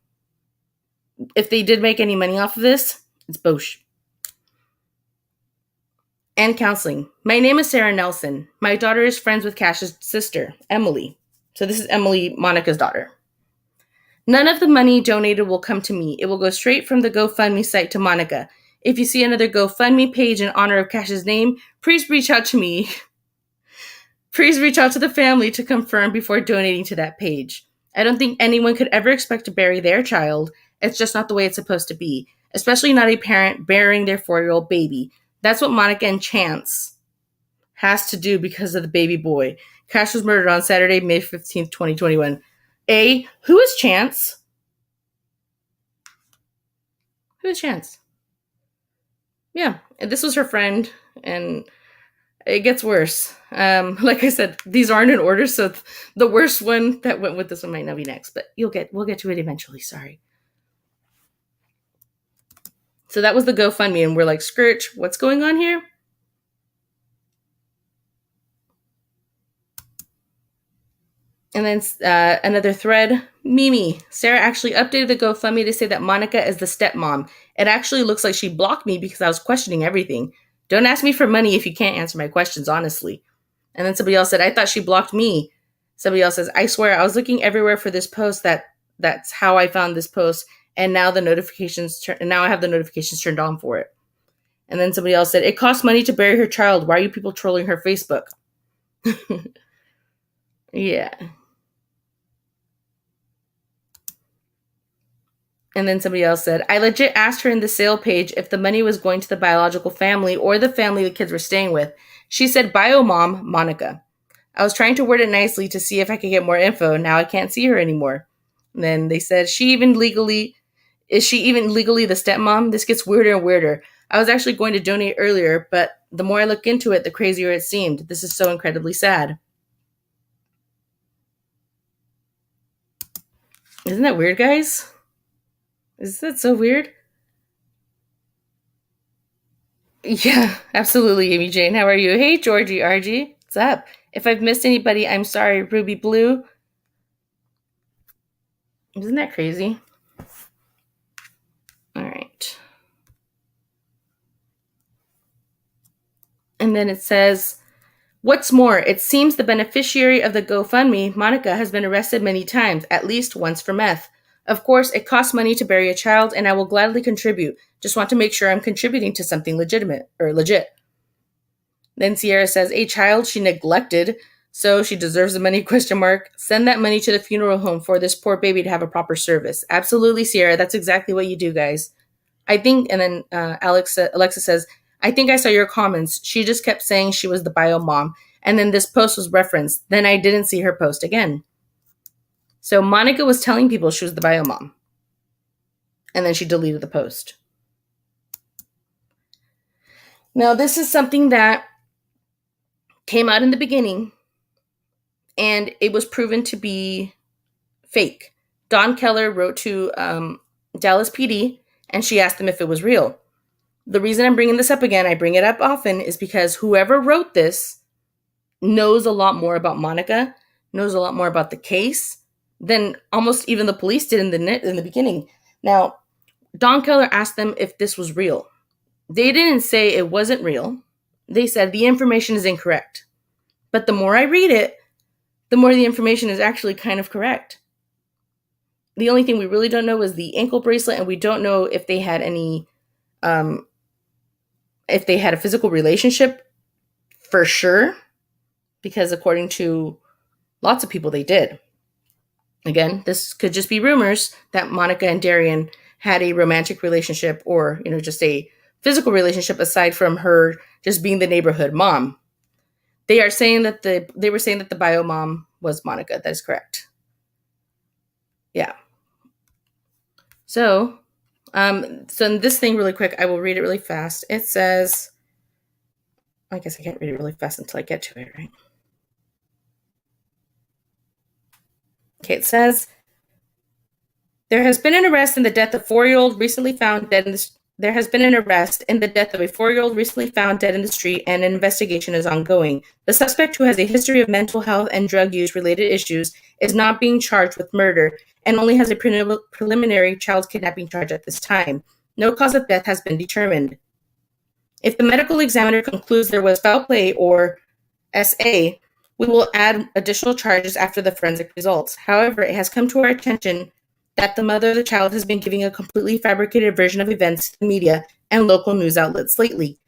S1: if they did make any money off of this, it's bosh. And counseling. My name is Sarah Nelson. My daughter is friends with Cash's sister, Emily. So this is Emily, Monica's daughter. None of the money donated will come to me. It will go straight from the GoFundMe site to Monica. If you see another GoFundMe page in honor of Cash's name, please reach out to me. Please reach out to the family to confirm before donating to that page. I don't think anyone could ever expect to bury their child. It's just not the way it's supposed to be, especially not a parent burying their 4-year-old baby. That's what Monica and Chance has to do because of the baby boy. Cash was murdered on Saturday, May 15th, 2021. Who is Chance? Who is Chance? Yeah, and this was her friend, and it gets worse. Like I said, these aren't in order, so the worst one that went with this one might not be next, but we'll get to it eventually. Sorry. So that was the GoFundMe, and we're like, Scourge, what's going on here? And then another thread, Mimi. Sarah actually updated the GoFundMe to say that Monica is the stepmom. It actually looks like she blocked me because I was questioning everything. Don't ask me for money if you can't answer my questions, honestly. And then somebody else said, I thought she blocked me. Somebody else says, I swear, I was looking everywhere for this post. That's how I found this post. And now now I have the notifications turned on for it. And then somebody else said, it costs money to bury her child. Why are you people trolling her Facebook? Yeah. And then somebody else said, I legit asked her in the sale page if the money was going to the biological family or the family the kids were staying with. She said, bio mom, Monica. I was trying to word it nicely to see if I could get more info. Now I can't see her anymore. And then they said, is she even legally the stepmom? This gets weirder and weirder. I was actually going to donate earlier, but the more I look into it, the crazier it seemed. This is so incredibly sad. Isn't that weird, guys? Is that so weird? Yeah, absolutely, Amy Jane. How are you? Hey, Georgie RG. What's up? If I've missed anybody, I'm sorry, Ruby Blue. Isn't that crazy? All right. And then it says, what's more, it seems the beneficiary of the GoFundMe, Monica, has been arrested many times, at least once for meth. Of course, it costs money to bury a child, and I will gladly contribute. Just want to make sure I'm contributing to something legitimate or legit. Then Sierra says, a child she neglected, so she deserves the money, ? Send that money to the funeral home for this poor baby to have a proper service. Absolutely, Sierra. That's exactly what you do, guys. I think, and then Alexa says, I think I saw your comments. She just kept saying she was the bio mom, and then this post was referenced. Then I didn't see her post again. So Monica was telling people she was the bio mom, and then she deleted the post. Now, this is something that came out in the beginning, and it was proven to be fake. Dawn Keller wrote to Dallas PD, and she asked them if it was real. The reason I'm bringing this up again, I bring it up often, is because whoever wrote this knows a lot more about Monica, knows a lot more about the case than almost even the police did in the beginning. Now, Dawn Keller asked them if this was real. They didn't say it wasn't real. They said the information is incorrect. But the more I read it, the more the information is actually kind of correct. The only thing we really don't know is the ankle bracelet, and we don't know if they had any, if they had a physical relationship for sure, because according to lots of people, they did. Again, this could just be rumors that Monica and Darian had a romantic relationship or, just a physical relationship aside from her just being the neighborhood mom. They were saying that the bio mom was Monica. That is correct. Yeah. So in this thing really quick, I will read it really fast. It says, I guess I can't read it really fast until I get to it, right? Okay, it says, there has been an arrest in the death of a 4-year-old recently found dead in the street, and an investigation is ongoing. The suspect, who has a history of mental health and drug use related issues, is not being charged with murder and only has a preliminary child kidnapping charge at this time. No cause of death has been determined. If the medical examiner concludes there was foul play or SA, we will add additional charges after the forensic results. However, it has come to our attention that the mother of the child has been giving a completely fabricated version of events to the media and local news outlets lately.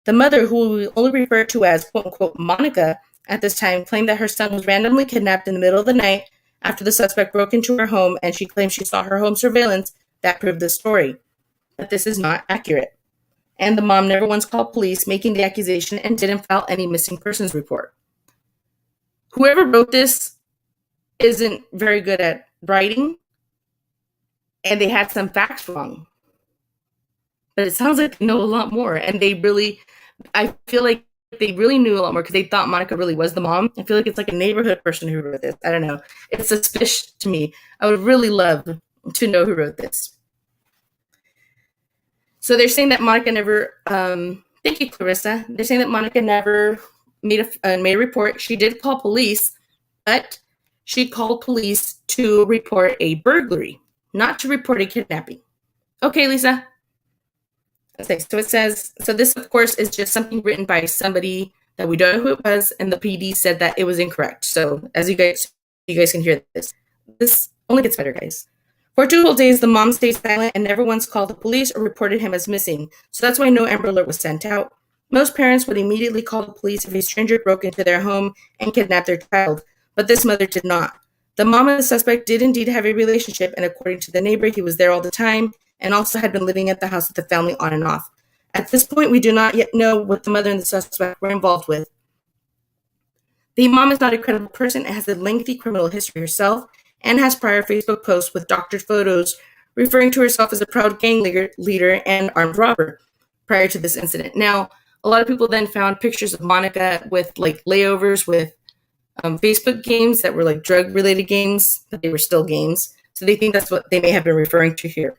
S1: The mother, who we only refer to as quote-unquote Monica at this time, claimed that her son was randomly kidnapped in the middle of the night after the suspect broke into her home, and she claimed she saw her home surveillance that proved this story. But this is not accurate. And the mom never once called police making the accusation and didn't file any missing persons report. Whoever wrote this isn't very good at writing, and they had some facts wrong. But it sounds like they know a lot more, and I feel like they really knew a lot more because they thought Monica really was the mom. I feel like it's like a neighborhood person who wrote this. I don't know. It's suspicious to me. I would really love to know who wrote this. So they're saying that Monica never, thank you, Clarissa. They're saying that Monica never made a report. She did call police, but she called police to report a burglary, not to report a kidnapping. Okay, Lisa. Okay, so it says, so this, of course, is just something written by somebody that we don't know who it was, and the PD said that it was incorrect. So as you guys can hear this. This only gets better, guys. For 2 whole days, the mom stayed silent and never once called the police or reported him as missing. So that's why no Amber Alert was sent out. Most parents would immediately call the police if a stranger broke into their home and kidnapped their child, but this mother did not. The mom and the suspect did indeed have a relationship, and according to the neighbor, he was there all the time and also had been living at the house with the family on and off. At this point, we do not yet know what the mother and the suspect were involved with. The mom is not a credible person and has a lengthy criminal history herself, and has prior Facebook posts with doctored photos referring to herself as a proud gang leader and armed robber prior to this incident. Now, a lot of people then found pictures of Monica with like layovers with Facebook games that were like drug-related games, but they were still games. So they think that's what they may have been referring to here.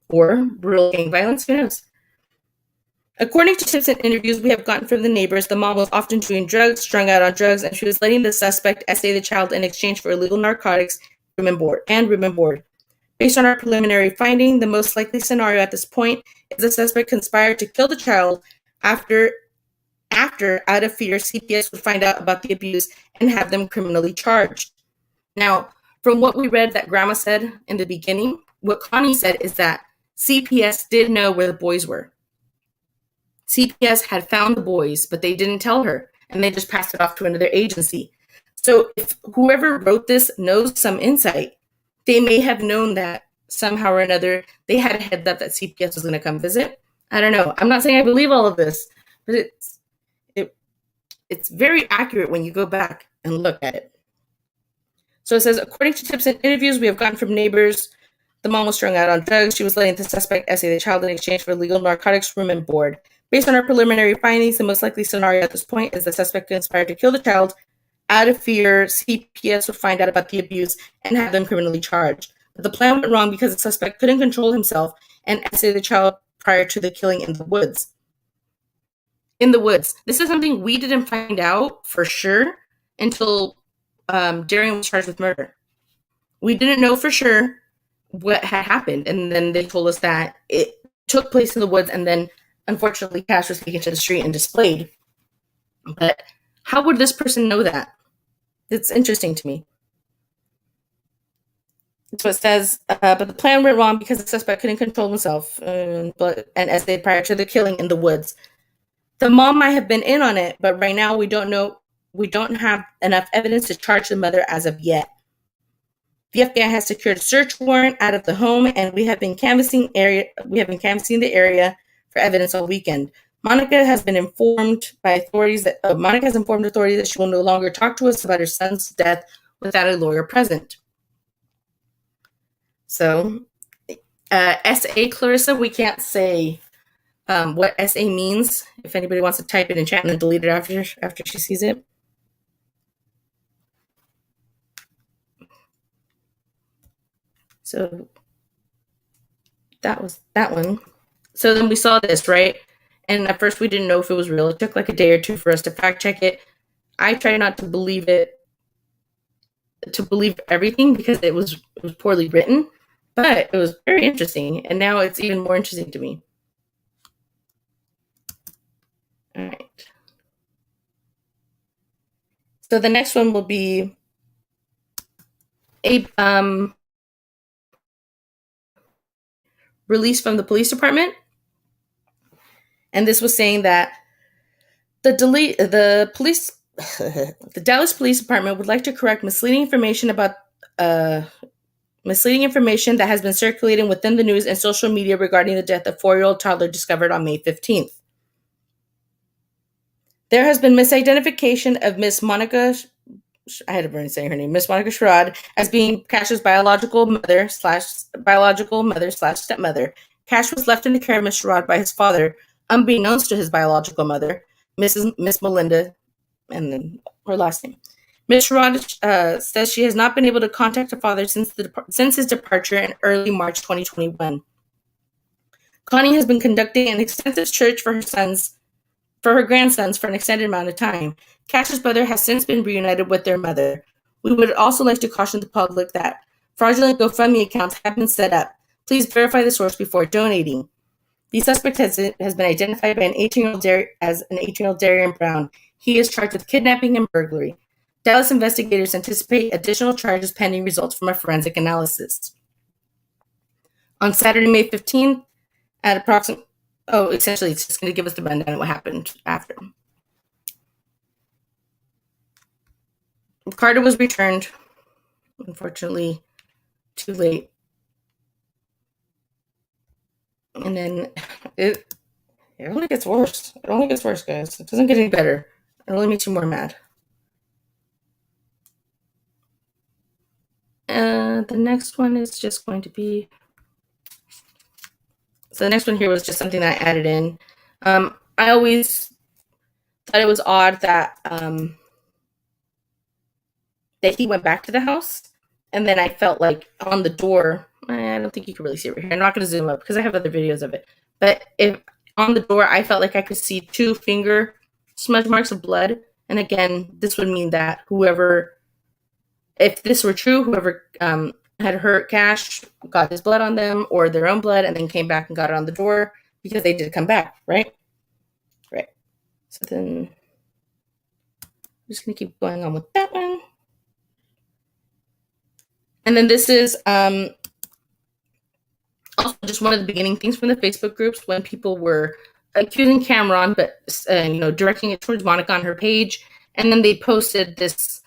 S1: Or real gang violence, who knows? According to tips and interviews we have gotten from the neighbors, the mom was often doing drugs, strung out on drugs, and she was letting the suspect essay the child in exchange for illegal narcotics room and board. Based on our preliminary finding, the most likely scenario at this point is the suspect conspired to kill the child after, out of fear, CPS would find out about the abuse and have them criminally charged. Now, from what we read that Grandma said in the beginning, what Connie said is that CPS did know where the boys were. CPS had found the boys, but they didn't tell her, and they just passed it off to another agency. So if whoever wrote this knows some insight, they may have known that somehow or another they had a heads up that CPS was going to come visit. I don't know. I'm not saying I believe all of this, but it's very accurate when you go back and look at it. So it says, according to tips and interviews we have gotten from neighbors, the mom was strung out on drugs. She was letting the suspect essay the child in exchange for illegal narcotics room and board. Based on our preliminary findings, the most likely scenario at this point is the suspect conspired to kill the child. Out of fear, CPS would find out about the abuse and have them criminally charged. But the plan went wrong because the suspect couldn't control himself and essayed the child prior to the killing in the woods. This is something we didn't find out for sure until Darian was charged with murder. We didn't know for sure what had happened, and then they told us that it took place in the woods, and then unfortunately Cash was taken to the street and displayed. But how would this person know that? It's interesting to me. So it says, but the plan went wrong because the suspect couldn't control himself and essayed prior to the killing in the woods. The mom might have been in on it, but right now we don't know. We don't have enough evidence to charge the mother as of yet. The FBI has secured a search warrant out of the home, and we have been canvassing the area for evidence all weekend. Monica has informed authorities that she will no longer talk to us about her son's death without a lawyer present. So, SA, Clarissa, we can't say what SA means. If anybody wants to type it in chat and then delete it after she sees it. So that was that one. So then we saw this, right? And at first we didn't know if it was real. It took like a day or two for us to fact check it. I tried not to believe everything because it was poorly written, but it was very interesting. And now it's even more interesting to me. All right. So the next one will be a release from the police department. And this was saying that the police, the Dallas Police Department would like to correct misleading information that has been circulating within the news and social media regarding the death of 4-year-old toddler discovered on May 15th. There has been misidentification of Miss Monica, I had a burn saying her name, Miss Monica Sherrod, as being Cash's biological mother slash stepmother. Cash was left in the care of Miss Sherrod by his father, unbeknownst to his biological mother, Miss Melinda, and then her last name. Miss Sherrod says she has not been able to contact her father since his departure in early March 2021. Connie has been conducting an extensive search for her grandsons for an extended amount of time. Cash's brother has since been reunited with their mother. We would also like to caution the public that fraudulent GoFundMe accounts have been set up. Please verify the source before donating. The suspect has been identified by an 18-year-old Darian Brown. He is charged with kidnapping and burglary. Dallas investigators anticipate additional charges pending results from a forensic analysis. On Saturday, May 15th, at approximately... essentially, it's just going to give us the rundown of what happened after. Carter was returned. Unfortunately, too late. And then it only gets worse. It only gets worse, guys. It doesn't get any better. It only makes you more mad. The next one is just going to be... So the next one here was just something that I added in. I always thought it was odd that that he went back to the house, and then I felt like on the door, I don't think you can really see it right here. I'm not going to zoom up because I have other videos of it. But if on the door, I felt like I could see 2 finger smudge marks of blood. And again, this would mean that if this were true, whoever had hurt Cash got his blood on them or their own blood and then came back and got it on the door because they did come back, right? Right. So then I'm just going to keep going on with that one. And then this is also just one of the beginning things from the Facebook groups when people were accusing Cameron, but directing it towards Monica on her page. And then they posted this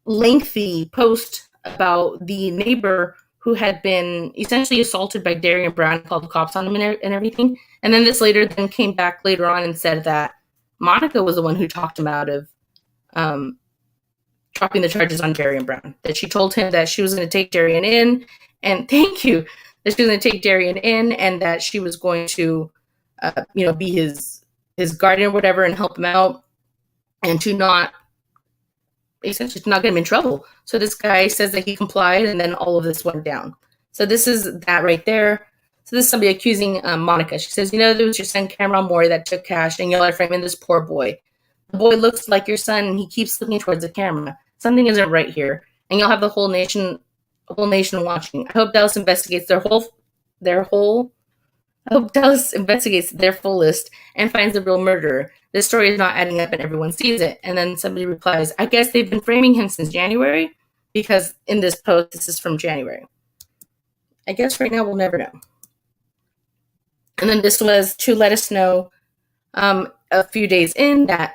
S1: lengthy post about the neighbor who had been essentially assaulted by Darian Brown, called the cops on him and everything. And then this then came back later on and said that Monica was the one who talked him out of dropping the charges on Darian Brown. That she told him that she was going to take Darian in, and that she was going to take Darian in, and that she was going to, be his guardian or whatever and help him out, and to not get him in trouble. So this guy says that he complied, and then all of this went down. So this is that right there. So this is somebody accusing Monica. She says, there was your son Cameron Moore that took Cash, and y'all are framing this poor boy. The boy looks like your son, and he keeps looking towards the camera. Something isn't right here, and you'll have the whole nation watching. I hope Dallas investigates their fullest and finds the real murderer. This story is not adding up, and everyone sees it. And then somebody replies, I guess they've been framing him since January, because in this post, this is from January. I guess right now we'll never know. And then this was to let us know a few days in that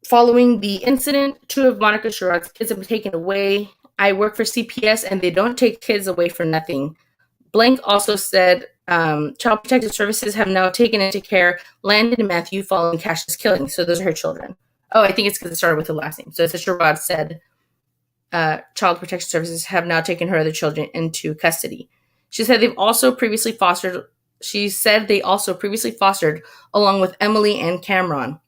S1: following the incident, 2 of Monica Sherrod's kids have been taken away. I work for CPS, and they don't take kids away for nothing. Blank also said, Child Protective Services have now taken into care Landon and Matthew following Cash's killing. So those are her children. Oh, I think it's because it started with the last name. So Sherrod said, Child Protective Services have now taken her other children into custody. She said they also previously fostered along with Emily and Cameron.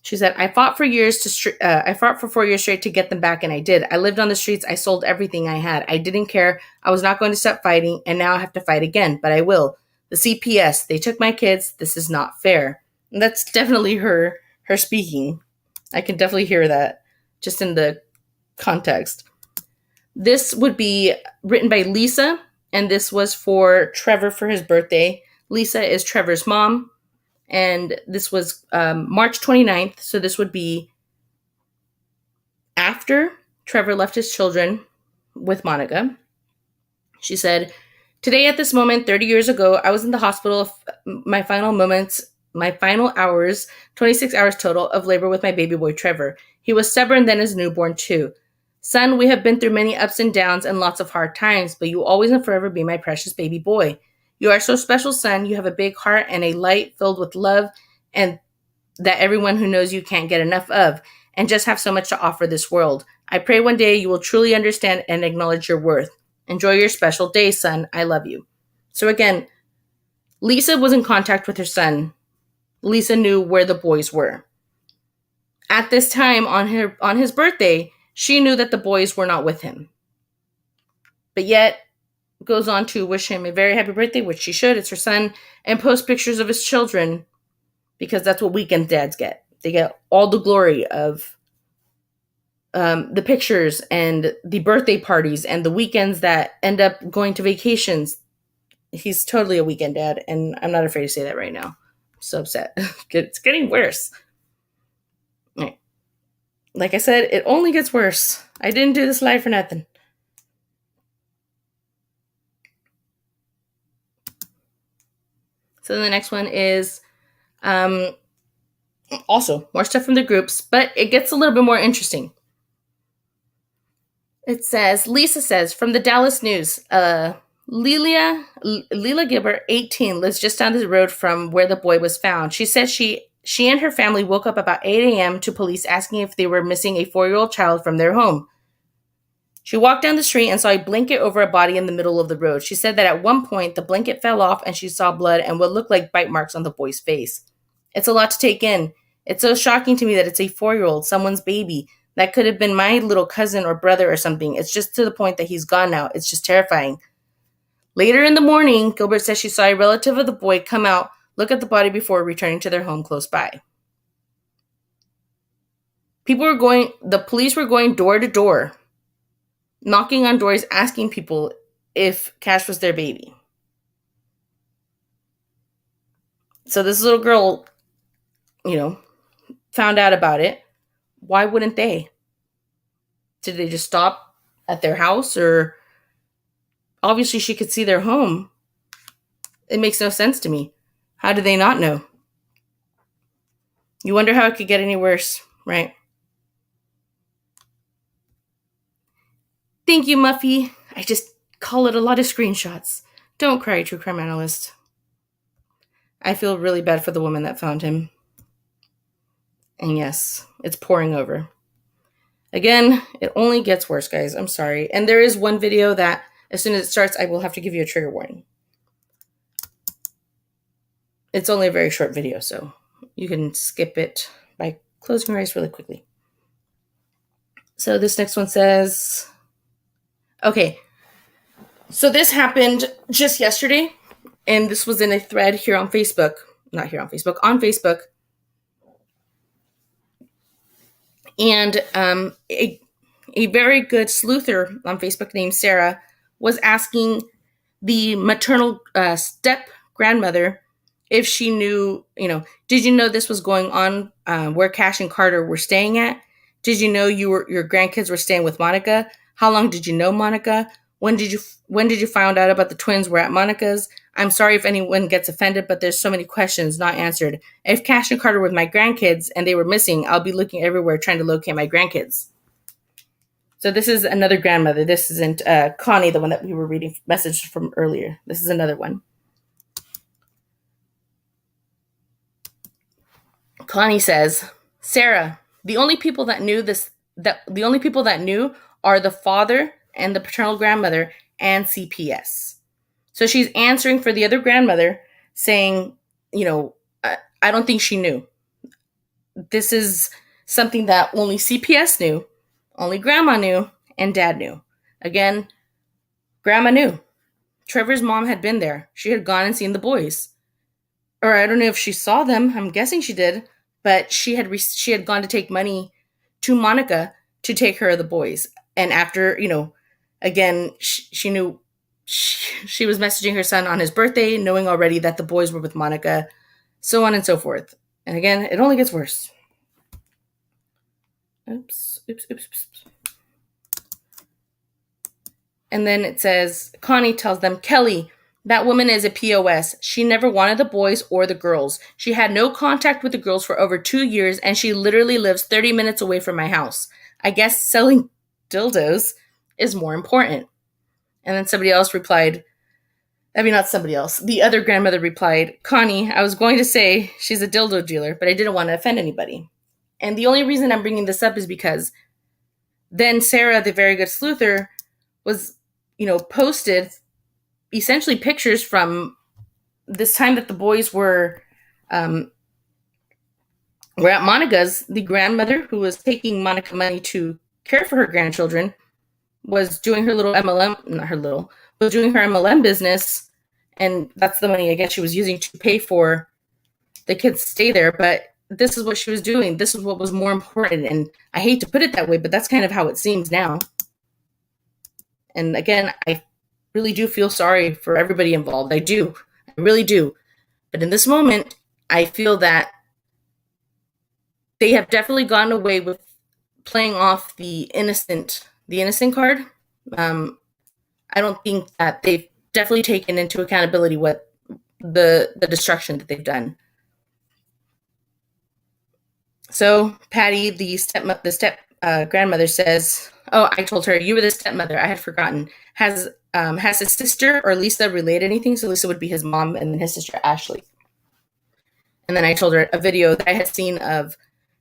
S1: She said, I fought for 4 years straight to get them back, and I did. I lived on the streets. I sold everything I had. I didn't care. I was not going to stop fighting, and now I have to fight again, but I will. The CPS, they took my kids. This is not fair. And that's definitely her speaking. I can definitely hear that just in the context. This would be written by Lisa, and this was for Trevor for his birthday. Lisa is Trevor's mom. And this was March 29th, so this would be after Trevor left his children with Monica. She said, Today, at this moment, 30 years ago, I was in the hospital. My final moments, my final hours, 26 hours total of labor with my baby boy, Trevor. He was stubborn then as newborn, too. Son, we have been through many ups and downs and lots of hard times, but you will always and forever be my precious baby boy. You are so special, son. You have a big heart and a light filled with love, and that everyone who knows you can't get enough of, and just have so much to offer this world. I pray one day you will truly understand and acknowledge your worth. Enjoy your special day, son. I love you. So again, Lisa was in contact with her son. Lisa knew where the boys were. At this time, on his birthday, she knew that the boys were not with him. But yet, goes on to wish him a very happy birthday, which she should. It's her son, and post pictures of his children, because that's what weekend dads get. They get all the glory of the pictures and the birthday parties and the weekends that end up going to vacations. He's totally a weekend dad, and I'm not afraid to say that right now. I'm so upset. It's getting worse. Right. Like I said, it only gets worse. I didn't do this live for nothing. So then the next one is also more stuff from the groups, but it gets a little bit more interesting. It says, Lisa says, from the Dallas News, Leila Gilbert, 18, lives just down the road from where the boy was found. She says she and her family woke up about 8 a.m. to police asking if they were missing a 4-year-old child from their home. She walked down the street and saw a blanket over a body in the middle of the road. She said that at one point, the blanket fell off and she saw blood and what looked like bite marks on the boy's face. It's a lot to take in. It's so shocking to me that it's a 4-year-old, someone's baby. That could have been my little cousin or brother or something. It's just to the point that he's gone now. It's just terrifying. Later in the morning, Gilbert says she saw a relative of the boy come out, look at the body before returning to their home close by. The police were going door to door, knocking on doors, asking people if Cash was their baby. So this little girl, found out about it. Why wouldn't they? Did they just stop at their house? Or obviously she could see their home. It makes no sense to me. How do they not know? You wonder how it could get any worse, right? Thank you, Muffy. I just call it a lot of screenshots. Don't cry, true crime analyst. I feel really bad for the woman that found him. And yes, it's pouring over. Again, it only gets worse, guys. I'm sorry. And there is one video that, as soon as it starts, I will have to give you a trigger warning. It's only a very short video, so you can skip it by closing your eyes really quickly. So this next one says, okay, so this happened just yesterday, and this was in a thread here on Facebook. Not here on Facebook, on Facebook. And a very good sleuther on Facebook named Sarah was asking the maternal step grandmother if she knew, did you know this was going on where Cash and Carter were staying at? Did you know your grandkids were staying with Monica? How long did you know Monica? When did you find out about the twins were at Monica's? I'm sorry if anyone gets offended, but there's so many questions not answered. If Cash and Carter were my grandkids and they were missing, I'll be looking everywhere trying to locate my grandkids. So this is another grandmother. This isn't Connie, the one that we were reading message from earlier. This is another one. Connie says, Sarah, the only people that knew are the father and the paternal grandmother and CPS. So she's answering for the other grandmother, saying, I don't think she knew. This is something that only CPS knew, only grandma knew, and dad knew. Again, grandma knew. Trevor's mom had been there. She had gone and seen the boys. Or I don't know if she saw them. I'm guessing she did. But she had gone to take money to Monica to take care of the boys. And after, again, she knew she was messaging her son on his birthday, knowing already that the boys were with Monica, so on and so forth. And again, it only gets worse. Oops. And then it says, Connie tells them, Kelly, that woman is a POS. She never wanted the boys or the girls. She had no contact with the girls for over 2 years, and she literally lives 30 minutes away from my house. I guess selling dildos is more important. And then somebody else replied, not somebody else. The other grandmother replied, Connie, I was going to say she's a dildo dealer, but I didn't want to offend anybody. And the only reason I'm bringing this up is because then Sarah, the very good sleuther, was, posted essentially pictures from this time that the boys were at Monica's. The grandmother who was taking Monica money to care for her grandchildren was doing her little doing her MLM business, and that's the money I guess she was using to pay for the kids to stay there. But this is what she was doing. This is what was more important, and I hate to put it that way, but that's kind of how it seems now. And again, I really do feel sorry for everybody involved. I do. I really do. But in this moment, I feel that they have definitely gone away with playing off the innocent card. I don't think that they've definitely taken into accountability what the destruction that they've done. So Patty, the grandmother says, "Oh, I told her you were the stepmother. I had forgotten. Has his sister or Lisa related anything?" So Lisa would be his mom, and then his sister Ashley. And then I told her a video that I had seen of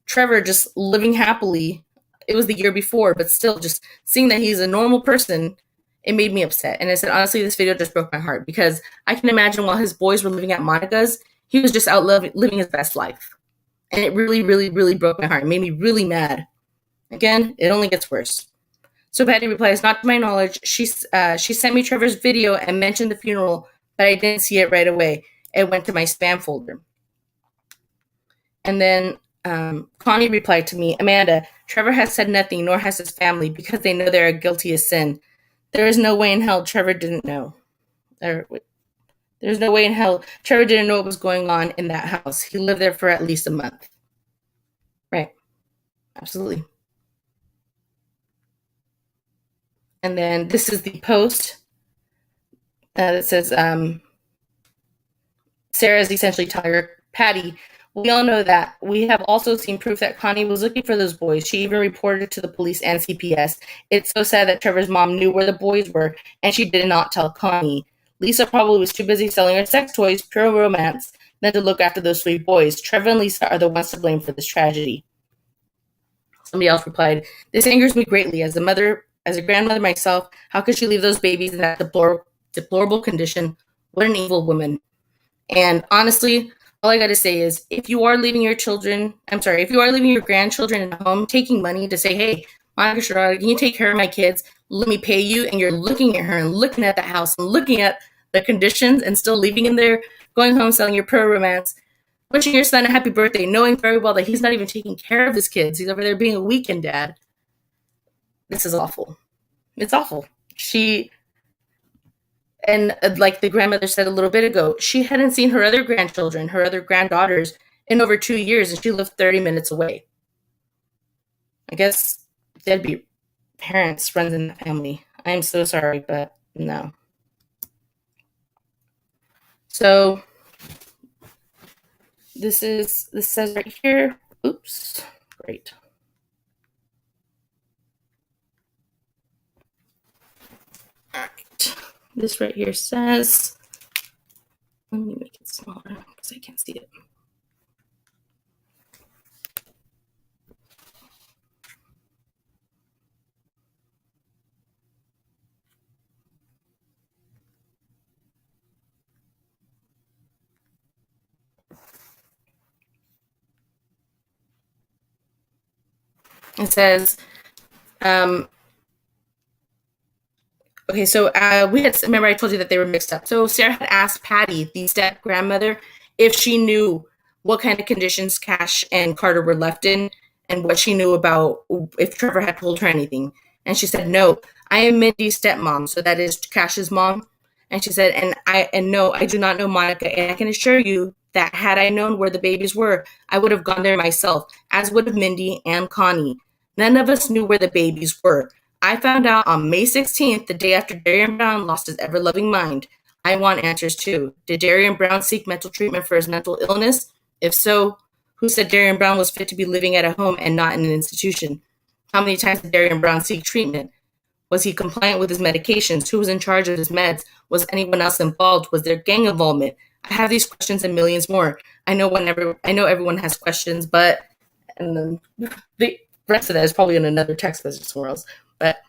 S1: Trevor just living happily. It was the year before, but still, just seeing that he's a normal person, it made me upset. And I said, honestly, this video just broke my heart, because I can imagine while his boys were living at Monica's, he was just out living his best life. And it really, really, really broke my heart. It made me really mad. Again, it only gets worse. So Patty replies, not to my knowledge. She sent me Trevor's video and mentioned the funeral, but I didn't see it right away. It went to my spam folder. And then Connie replied to me, Amanda, Trevor has said nothing, nor has his family, because they know they are guilty of sin. There is no way in hell Trevor didn't know. There's no way in hell Trevor didn't know what was going on in that house. He lived there for at least a month. Right. Absolutely. And then this is the post that says, Sarah is essentially telling her, Patty, we all know that. We have also seen proof that Connie was looking for those boys. She even reported it to the police and CPS. It's so sad that Trevor's mom knew where the boys were, and she did not tell Connie. Lisa probably was too busy selling her sex toys, pure romance, than to look after those sweet boys. Trevor and Lisa are the ones to blame for this tragedy. Somebody else replied, this angers me greatly. As a grandmother myself, how could she leave those babies in that deplorable condition? What an evil woman. And honestly, all I got to say is, if you are leaving your grandchildren in a home, taking money to say, hey, Monica Sherrod, can you take care of my kids? Let me pay you. And you're looking at her and looking at the house and looking at the conditions and still leaving him there, going home, selling your pro romance, wishing your son a happy birthday, knowing very well that he's not even taking care of his kids. He's over there being a weekend dad. This is awful. It's awful. And like the grandmother said a little bit ago, she hadn't seen her other grandchildren, her other granddaughters, in over 2 years, and she lived 30 minutes away. I guess deadbeat parents runs in the family. I am so sorry, but no. So this says right here, oops, great. All right. This right here says, let me make it smaller because I can't see it. It says, okay, so remember I told you that they were mixed up. So Sarah had asked Patty, the step grandmother, if she knew what kind of conditions Cash and Carter were left in, and what she knew about if Trevor had told her anything. And she said, no, I am Mindy's stepmom, so that is Cash's mom. And she said, and no, I do not know Monica, and I can assure you that had I known where the babies were, I would have gone there myself, as would have Mindy and Connie. None of us knew where the babies were. I found out on May 16th, the day after Darian Brown lost his ever-loving mind. I want answers too. Did Darian Brown seek mental treatment for his mental illness? If so, who said Darian Brown was fit to be living at a home and not in an institution? How many times did Darian Brown seek treatment? Was he compliant with his medications? Who was in charge of his meds? Was anyone else involved? Was there gang involvement? I have these questions and millions more. I know everyone has questions, but and then the rest of that is probably in another text message somewhere else. But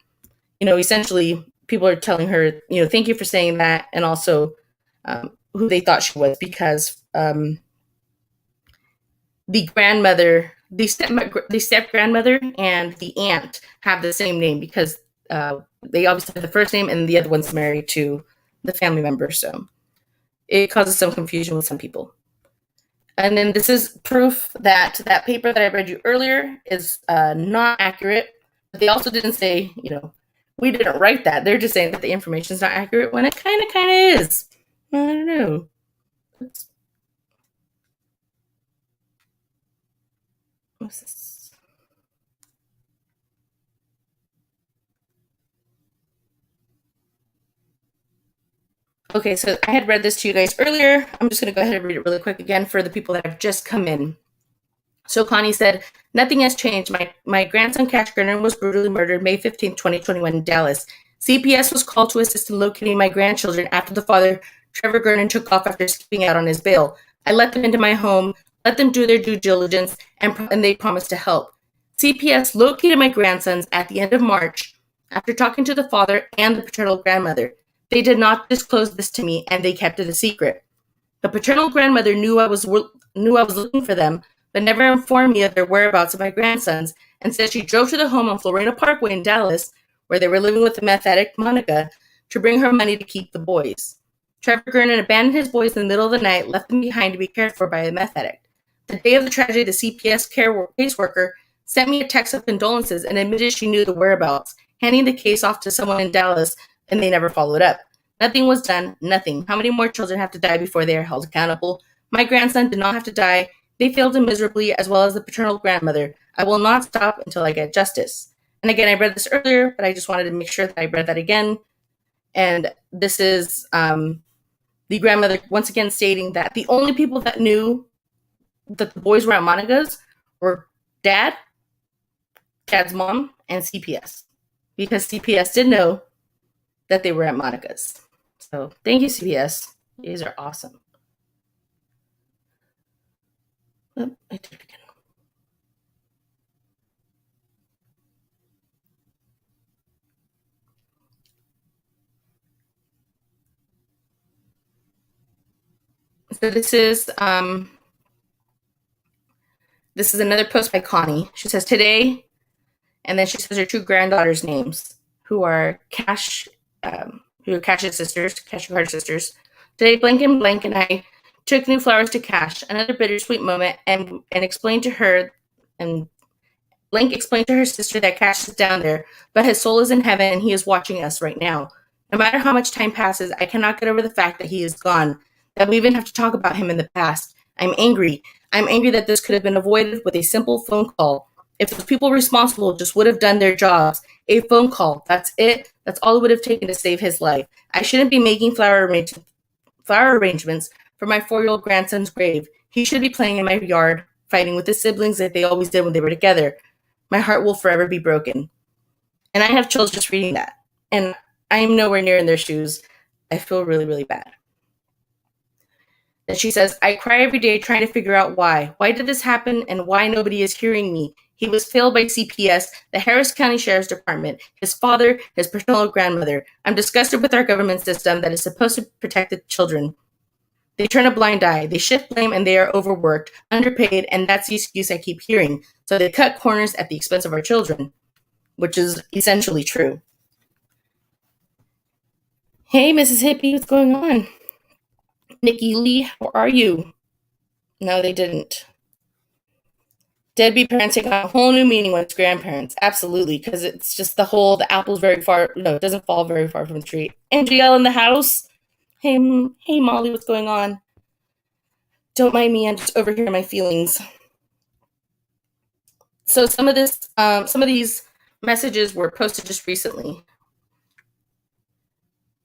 S1: essentially, people are telling her, thank you for saying that, and also who they thought she was, because the grandmother, the step grandmother, and the aunt have the same name because they obviously have the first name, and the other one's married to the family member. So it causes some confusion with some people. And then this is proof that that paper that I read you earlier is not accurate. But they also didn't say, we didn't write that. They're just saying that the information is not accurate when it kind of is. I don't know. What's this? Okay, so I had read this to you guys earlier. I'm just going to go ahead and read it really quick again for the people that have just come in. So Connie said, nothing has changed. My grandson, Cash Gernon, was brutally murdered May 15, 2021 in Dallas. CPS was called to assist in locating my grandchildren after the father, Trevor Gernon, took off after skipping out on his bail. I let them into my home, let them do their due diligence, and they promised to help. CPS located my grandsons at the end of March after talking to the father and the paternal grandmother. They did not disclose this to me, and they kept it a secret. The paternal grandmother knew I was looking for them, but never informed me of their whereabouts of my grandsons, and said she drove to the home on Florina Parkway in Dallas, where they were living with the meth addict Monica, to bring her money to keep the boys. Trevor Gernon abandoned his boys in the middle of the night, left them behind to be cared for by a meth addict. The day of the tragedy, the CPS caseworker sent me a text of condolences and admitted she knew the whereabouts, handing the case off to someone in Dallas, and they never followed up. Nothing was done, nothing. How many more children have to die before they are held accountable? My grandson did not have to die. They failed him miserably, as well as the paternal grandmother. I will not stop until I get justice. And again, I read this earlier, but I just wanted to make sure that I read that again. And this is the grandmother once again stating that the only people that knew that the boys were at Monica's were Dad's mom, and CPS. Because CPS did know that they were at Monica's. So thank you, CPS. You guys are awesome. Oh, I did it again. So this is another post by Connie. She says today, and then she says her two granddaughters' names, who are Cash's sisters, Cash and Carter's sisters. Today, blank and blank and I took new flowers to Cash, another bittersweet moment, and explained to her, and Blank explained to her sister that Cash is down there, but his soul is in heaven and he is watching us right now. No matter how much time passes, I cannot get over the fact that he is gone, that we even have to talk about him in the past. I'm angry. I'm angry that this could have been avoided with a simple phone call. If those people responsible just would have done their jobs, a phone call, that's it. That's all it would have taken to save his life. I shouldn't be making flower arrangements for my 4-year-old grandson's grave. He should be playing in my yard, fighting with his siblings like they always did when they were together. My heart will forever be broken. And I have chills just reading that. And I am nowhere near in their shoes. I feel really, really bad. And she says, I cry every day trying to figure out why. Why did this happen and why nobody is hearing me? He was failed by CPS, the Harris County Sheriff's Department, his father, his paternal grandmother. I'm disgusted with our government system that is supposed to protect the children. They turn a blind eye. They shift blame and they are overworked, underpaid, and that's the excuse I keep hearing. So they cut corners at the expense of our children, which is essentially true. Hey, Mrs. Hippie, what's going on? Nikki Lee, how are you? No, they didn't. Deadbeat parents take on a whole new meaning when it's grandparents. Absolutely, because it's just the apple's very far, no, it doesn't fall very far from the tree. MGL in the house. Hey, Molly, what's going on? Don't mind me, I'm just over here in my feelings. So some of these messages were posted just recently.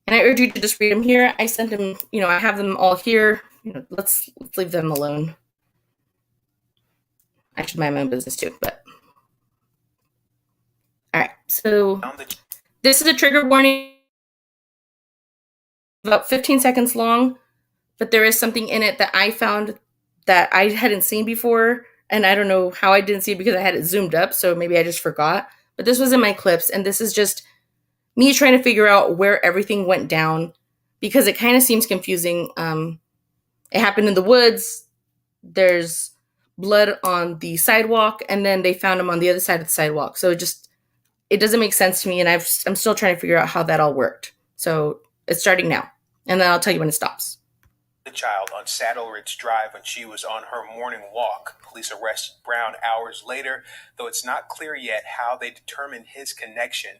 S1: And I urge you to just read them here. I sent them, I have them all here. Let's leave them alone. I should mind my own business too, but. All right, so this is a trigger warning, about 15 seconds long, but there is something in it that I found that I hadn't seen before, and I don't know how I didn't see it because I had it zoomed up, so maybe I just forgot. But this was in my clips, and this is just me trying to figure out where everything went down because it kind of seems confusing. It happened in the woods. There's blood on the sidewalk, and then they found him on the other side of the sidewalk. So it doesn't make sense to me, and I'm still trying to figure out how that all worked. So it's starting now, and then I'll tell you when it stops.
S2: The child on Saddle Ridge Drive when she was on her morning walk. Police arrested Brown hours later, though it's not clear yet how they determined his connection.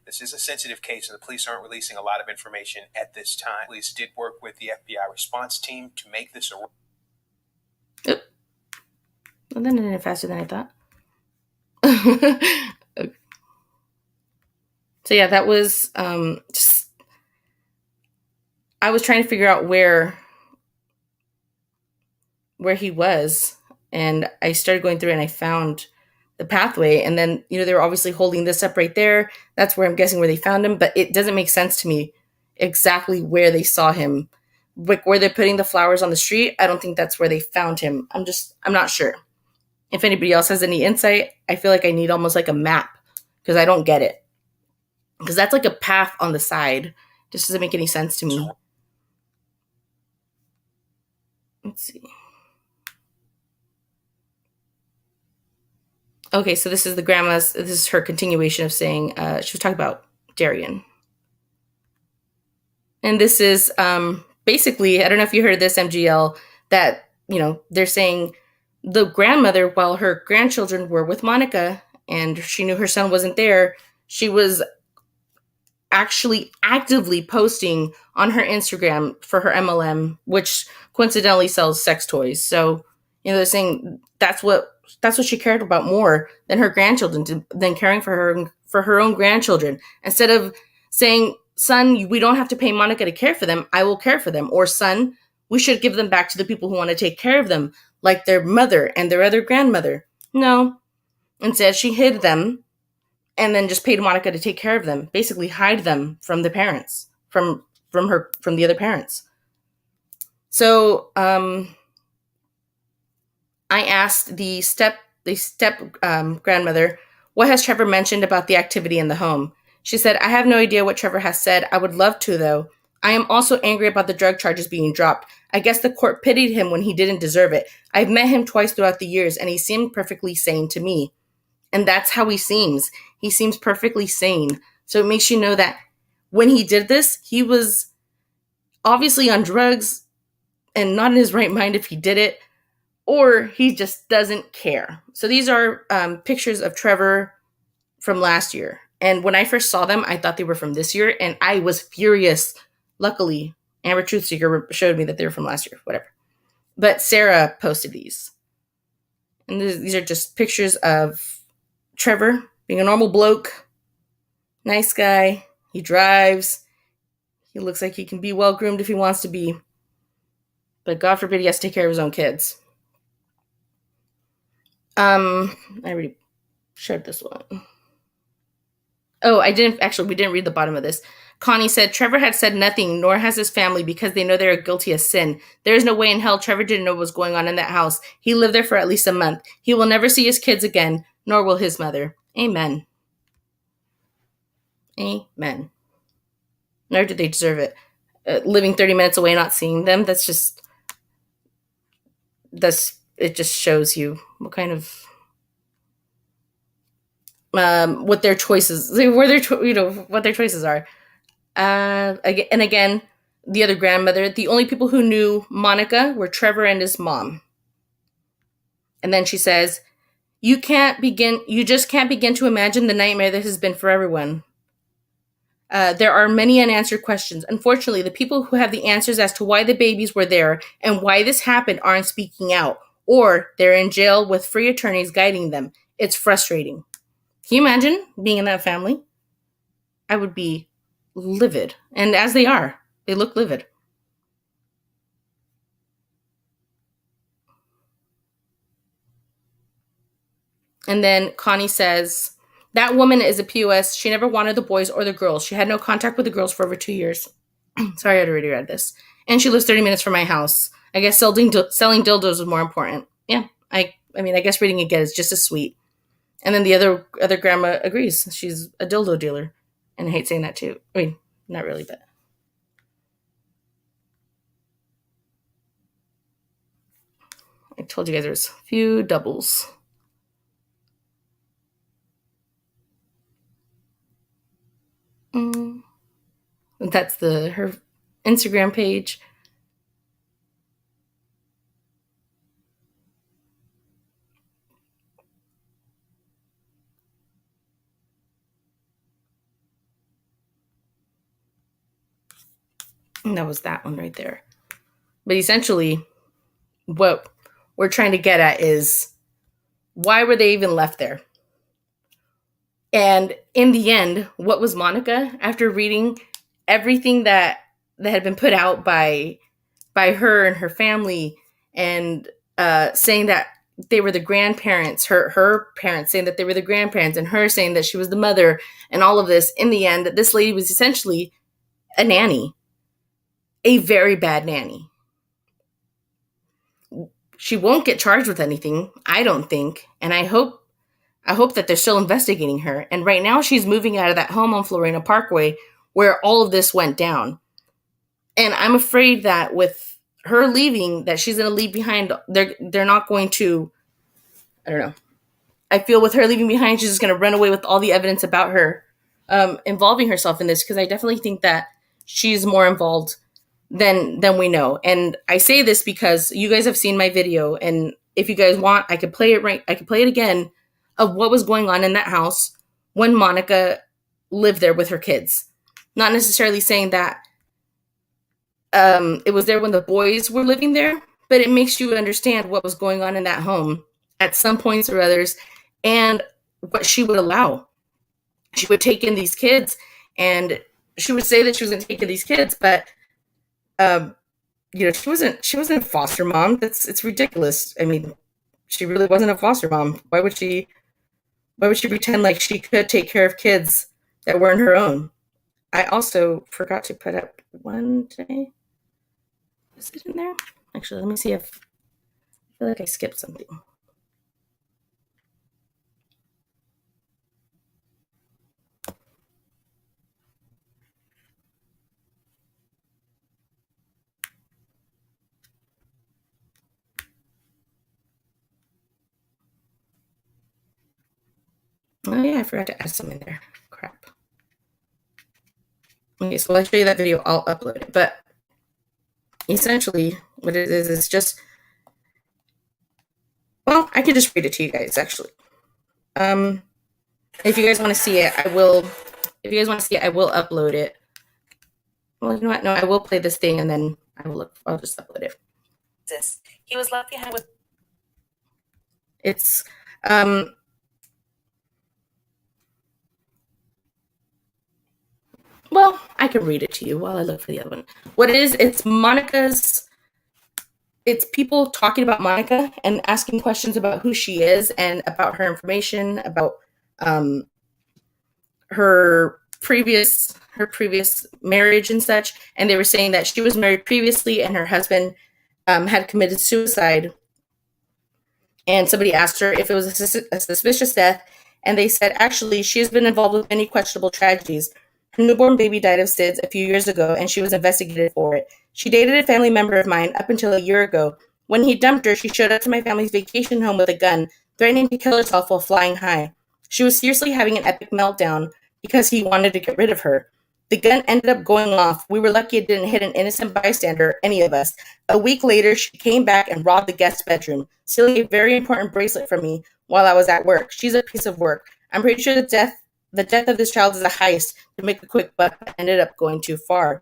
S2: This is a sensitive case, and the police aren't releasing a lot of information at this time. Police did work with the FBI response team to make this arrest.
S1: Well, then it ended faster than I thought. Okay. So yeah, that was just. I was trying to figure out where he was, and I started going through and I found the pathway, and then they were obviously holding this up right there. That's where I'm guessing where they found him, but it doesn't make sense to me exactly where they saw him. Like where they're putting the flowers on the street, I don't think that's where they found him. I'm not sure. If anybody else has any insight, I feel like I need almost like a map because I don't get it. Because that's like a path on the side. Just doesn't make any sense to me. Let's see. Okay, so this is the grandma's, this is her continuation of saying, she was talking about Darian. And this is basically, I don't know if you heard this, MGL, that, they're saying the grandmother, while her grandchildren were with Monica and she knew her son wasn't there, she was actually actively posting on her Instagram for her MLM, which coincidentally sells sex toys. So, they're saying that's what she cared about more than her grandchildren, than caring for her own grandchildren. Instead of saying, son, we don't have to pay Monica to care for them, I will care for them. Or son, we should give them back to the people who want to take care of them, like their mother and their other grandmother. No. Instead, she hid them and then just paid Monica to take care of them, basically hide them from the parents, from the other parents. So I asked the step grandmother, what has Trevor mentioned about the activity in the home? She said, I have no idea what Trevor has said. I would love to, though. I am also angry about the drug charges being dropped. I guess the court pitied him when he didn't deserve it. I've met him twice throughout the years, and he seemed perfectly sane to me. And that's how he seems. He seems perfectly sane. So it makes you know that when he did this, he was obviously on drugs and not in his right mind if he did it, or he just doesn't care. So these are pictures of Trevor from last year. And when I first saw them, I thought they were from this year, and I was furious. Luckily, Amber Truthseeker showed me that they were from last year, whatever. But Sarah posted these. And these are just pictures of Trevor being a normal bloke, nice guy. He drives. He looks like he can be well-groomed if he wants to be. But God forbid he has to take care of his own kids. I already shared this one. Oh, we didn't read the bottom of this. Connie said, Trevor had said nothing, nor has his family, because they know they are guilty of sin. There is no way in hell Trevor didn't know what was going on in that house. He lived there for at least a month. He will never see his kids again, nor will his mother. Amen. Amen. Nor did they deserve it. Living 30 minutes away, not seeing them, it just shows you what kind of what their choices, what their choices are. Again, the other grandmother, the only people who knew Monica were Trevor and his mom. And then she says, you just can't begin to imagine the nightmare this has been for everyone. There are many unanswered questions. Unfortunately, the people who have the answers as to why the babies were there and why this happened aren't speaking out, or they're in jail with free attorneys guiding them. It's frustrating. Can you imagine being in that family? I would be livid. And as they are, they look livid. And then Connie says, that woman is a POS. She never wanted the boys or the girls. She had no contact with the girls for over 2 years. Sorry, I had already read this. And she lives 30 minutes from my house. I guess selling dildos is more important. Yeah, I mean, I guess reading it again is just as sweet. And then the other grandma agrees. She's a dildo dealer. And I hate saying that too. I mean, not really, but. I told you guys there's a few doubles. That's her Instagram page. And that was that one right there. But essentially, what we're trying to get at is, why were they even left there? And in the end, what was Monica, after reading everything that had been put out by her and her family, and saying that they were the grandparents, her parents saying that they were the grandparents, and her saying that she was the mother, and all of this, in the end, this lady was essentially a nanny, a very bad nanny. She won't get charged with anything, I don't think, and I hope that they're still investigating her. And right now she's moving out of that home on Florina Parkway where all of this went down. And I'm afraid that with her leaving, that she's going to leave behind, they're not going to, I don't know. I feel with her leaving behind, she's just going to run away with all the evidence about her involving herself in this, because I definitely think that she's more involved than we know. And I say this because you guys have seen my video, and if you guys want, I could play it again, of what was going on in that house when Monica lived there with her kids. Not necessarily saying that it was there when the boys were living there, but it makes you understand what was going on in that home at some points or others, and what she would allow. She would take in these kids, and she would say that she was going to take in these kids, but she wasn't a foster mom. It's ridiculous. I mean, she really wasn't a foster mom. Why would she pretend like she could take care of kids that weren't her own? I also forgot to put up one today. Is it in there? Actually, let me see if I feel like I skipped something. Oh yeah, I forgot to add some in there. Crap. Okay, so I'll show you that video. I'll upload it. But essentially, what it is just, well, I can just read it to you guys, actually. If you guys want to see it, I will. If you guys want to see it, I will upload it. Well, you know what? No, I will play this thing, and then I'll just upload it. He was left behind with. It's Well, I can read it to you while I look for the other one. What it is, it's people talking about Monica and asking questions about who she is and about her information, about her previous marriage and such. And they were saying that she was married previously and her husband had committed suicide. And somebody asked her if it was a suspicious death, and they said, actually, she has been involved with many questionable tragedies. Her newborn baby died of SIDS a few years ago, and she was investigated for it. She dated a family member of mine up until a year ago. When he dumped her, she showed up to my family's vacation home with a gun, threatening to kill herself while flying high. She was seriously having an epic meltdown because he wanted to get rid of her. The gun ended up going off. We were lucky it didn't hit an innocent bystander, any of us. A week later, she came back and robbed the guest bedroom, stealing a very important bracelet from me while I was at work. She's a piece of work. I'm pretty sure the death of this child is a heist to make a quick buck, but ended up going too far.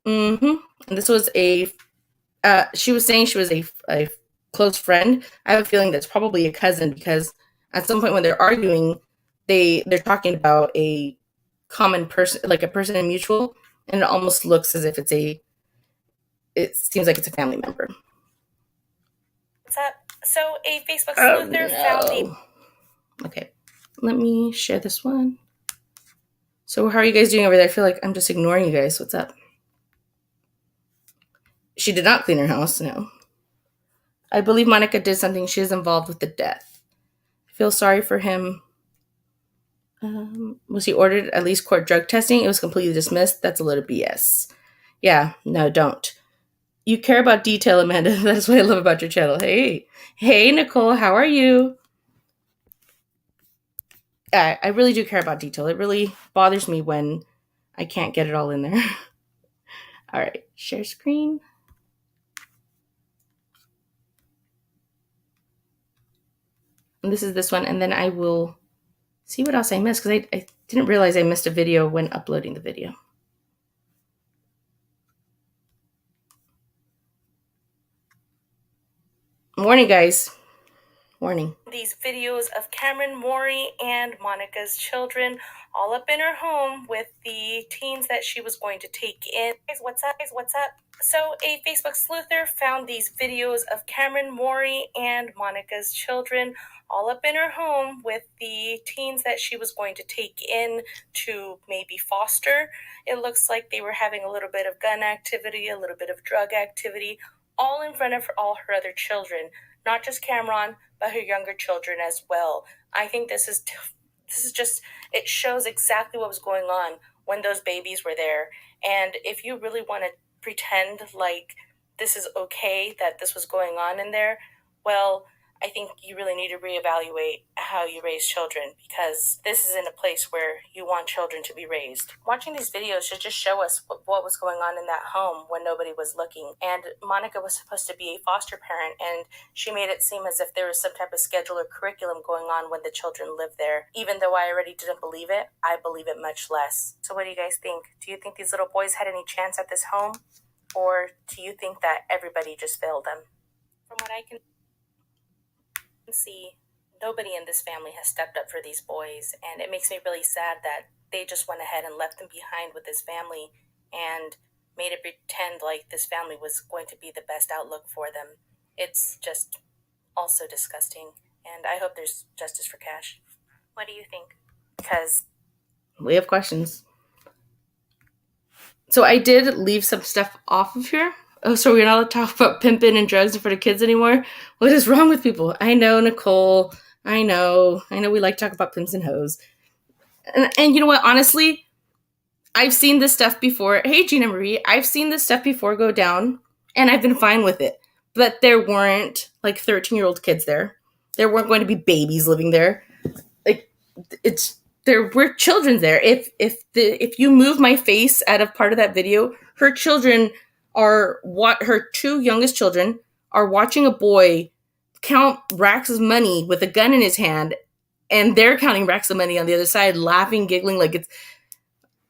S1: And this was she was saying she was a close friend. I have a feeling that's probably a cousin, because At some point when they're arguing, they're talking about a common person, like a person in mutual, and it almost looks as if it seems like it's a family member.
S4: What's up? So a Facebook sleuther found the...
S1: Okay, let me share this one. So how are you guys doing over there? I feel like I'm just ignoring you guys. What's up? She did not clean her house, no. I believe Monica did something. She is involved with the death. I feel sorry for him. Was he ordered at least court drug testing? It was completely dismissed. That's a little BS. Yeah, no, don't. You care about detail, Amanda. That's what I love about your channel. Hey, Nicole, how are you? I really do care about detail. It really bothers me when I can't get it all in there. All right, share screen. And this is this one, and then I will see what else I missed, because I didn't realize I missed a video when uploading the video. Morning, guys. Morning.
S4: These videos of Cameron, Maury, and Monica's children all up in her home with the teens that she was going to take in. Guys, what's up? So a Facebook sleuther found these videos of Cameron, Maury, and Monica's children all up in her home with the teens that she was going to take in to maybe foster. It looks like they were having a little bit of gun activity, a little bit of drug activity, all in front of all her other children. Not just Cameron, but her younger children as well. I think this is just, it shows exactly what was going on when those babies were there. And if you really want to pretend like this is okay that this was going on in there, well, I think you really need to reevaluate how you raise children, because this is in a place where you want children to be raised. Watching these videos should just show us what was going on in that home when nobody was looking. And Monica was supposed to be a foster parent, and she made it seem as if there was some type of schedule or curriculum going on when the children lived there. Even though I already didn't believe it, I believe it much less. So what do you guys think? Do you think these little boys had any chance at this home? Or do you think that everybody just failed them? From what I can see, nobody in this family has stepped up for these boys, and it makes me really sad that they just went ahead and left them behind with this family and made it pretend like this family was going to be the best outlook for them. It's just also disgusting, and I hope there's justice for Cash. What do you think? Because
S1: we have questions. So I did leave some stuff off of here. Oh, so we're not allowed to talk about pimping and drugs in front of kids anymore? What is wrong with people? I know, Nicole. I know we like to talk about pimps and hoes. And you know what? Honestly, I've seen this stuff before. Hey, Gina Marie. I've seen this stuff before go down, and I've been fine with it. But there weren't, like, 13-year-old kids there. There weren't going to be babies living there. Like, there were children there. If you move my face out of part of that video, her children are her two youngest children are watching a boy count racks of money with a gun in his hand, and they're counting racks of money on the other side, laughing, giggling like it's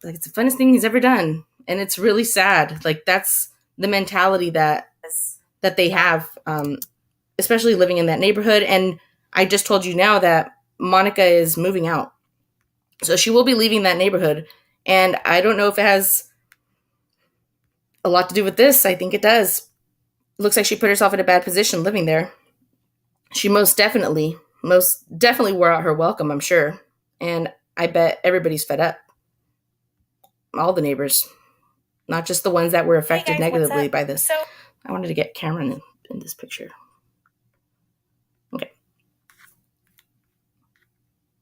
S1: the funnest thing he's ever done. And it's really sad. Like, that's the mentality that they have, especially living in that neighborhood. And I just told you now that Monica is moving out. So she will be leaving that neighborhood. And I don't know if it has a lot to do with this. I think it does. Looks like she put herself in a bad position living there. She most definitely wore out her welcome, I'm sure. And I bet everybody's fed up. All the neighbors. Not just the ones that were affected negatively by this. So I wanted to get Cameron in this picture. Okay.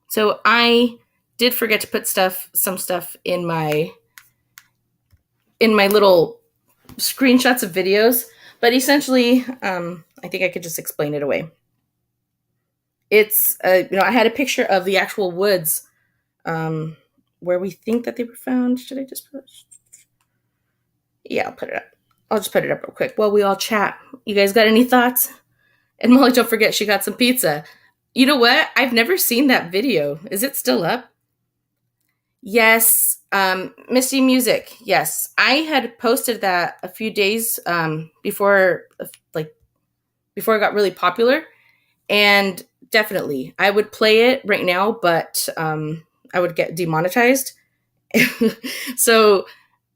S1: So I did forget to put some stuff in my little screenshots of videos, but essentially, I think I could just explain it away. It's, I had a picture of the actual woods where we think that they were found. Should I just put it? Yeah, I'll put it up. I'll just put it up real quick while we all chat. You guys got any thoughts? And Molly, don't forget, she got some pizza. You know what? I've never seen that video. Is it still up? Yes. Misty Music. Yes. I had posted that a few days before it got really popular. And definitely. I would play it right now, but I would get demonetized. So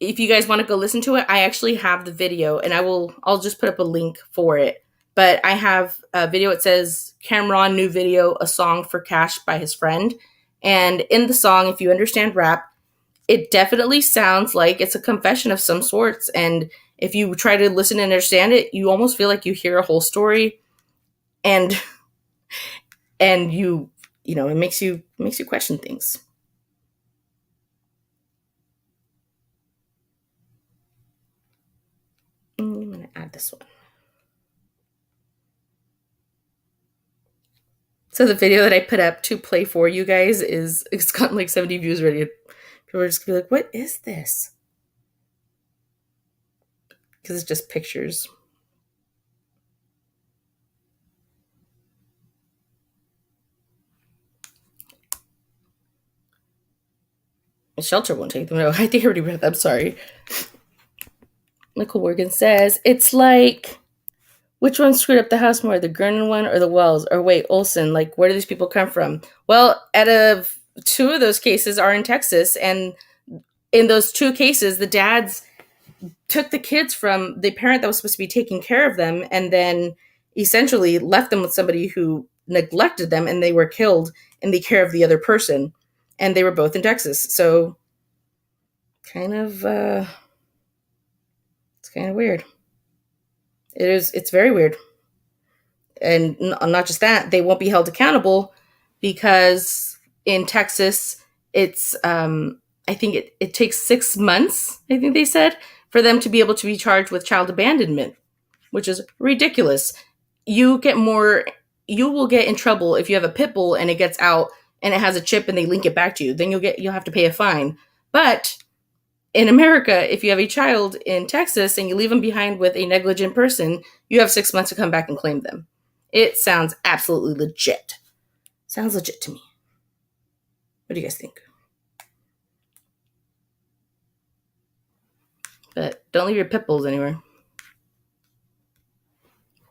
S1: if you guys want to go listen to it, I actually have the video, and I'll just put up a link for it. But I have a video. It says Cameron new video, a song for Cash by his friend. And in the song, if you understand rap, it definitely sounds like it's a confession of some sorts. And if you try to listen and understand it, you almost feel like you hear a whole story, and it makes you question things. I'm gonna add this one. So the video that I put up to play for you guys it's gotten like 70 views already. People are just gonna be like, "What is this?" Because it's just pictures. The shelter won't take them. No, I think I already read that. I'm sorry. Michael Morgan says it's like, which one screwed up the house more, the Gernon one or the Wells? Or wait, Olson, like, where do these people come from? Well, out of two of those cases are in Texas, and in those two cases, the dads took the kids from the parent that was supposed to be taking care of them, and then essentially left them with somebody who neglected them, and they were killed in the care of the other person. And they were both in Texas. So it's kind of weird. It's very weird. And not just that, they won't be held accountable because in Texas, it's, I think it takes 6 months, I think they said, for them to be able to be charged with child abandonment, which is ridiculous. You will get in trouble if you have a pit bull and it gets out and it has a chip and they link it back to you. Then you'll have to pay a fine. But in America, if you have a child in Texas and you leave them behind with a negligent person, you have 6 months to come back and claim them. It sounds absolutely legit. Sounds legit to me. What do you guys think? But don't leave your pit bulls anywhere,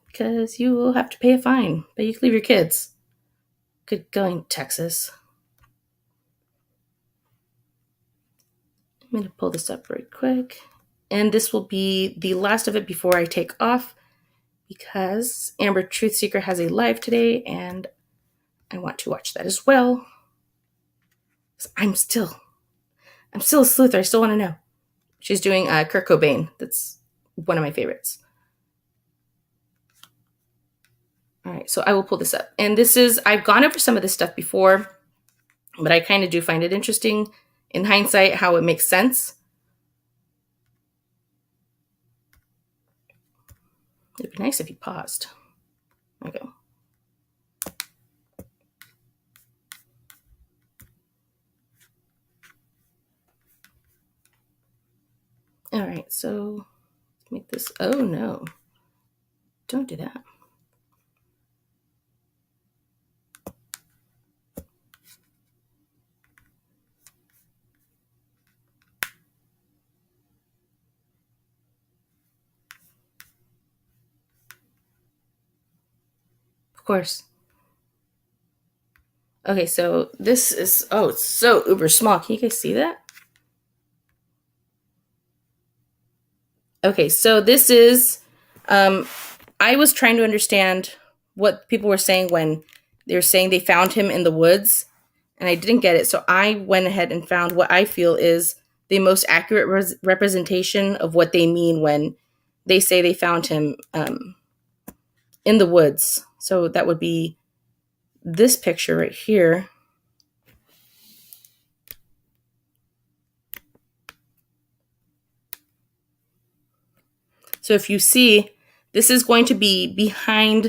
S1: because you will have to pay a fine. But you can leave your kids. Good going, Texas. I'm going to pull this up right quick. And this will be the last of it before I take off, because Amber Truthseeker has a live today, and I want to watch that as well. I'm still a sleuther. I still want to know. She's doing Kurt Cobain. That's one of my favorites. All right, so I will pull this up. And I've gone over some of this stuff before, but I kind of do find it interesting in hindsight how it makes sense. It'd be nice if you paused. There we go. All right, so let's make this. Oh no, don't do that. Of course. Okay, so this is, it's so uber small. Can you guys see that? Okay, so this is, I was trying to understand what people were saying when they were saying they found him in the woods, and I didn't get it. So I went ahead and found what I feel is the most accurate representation of what they mean when they say they found him in the woods. So that would be this picture right here. So if you see, this is going to be on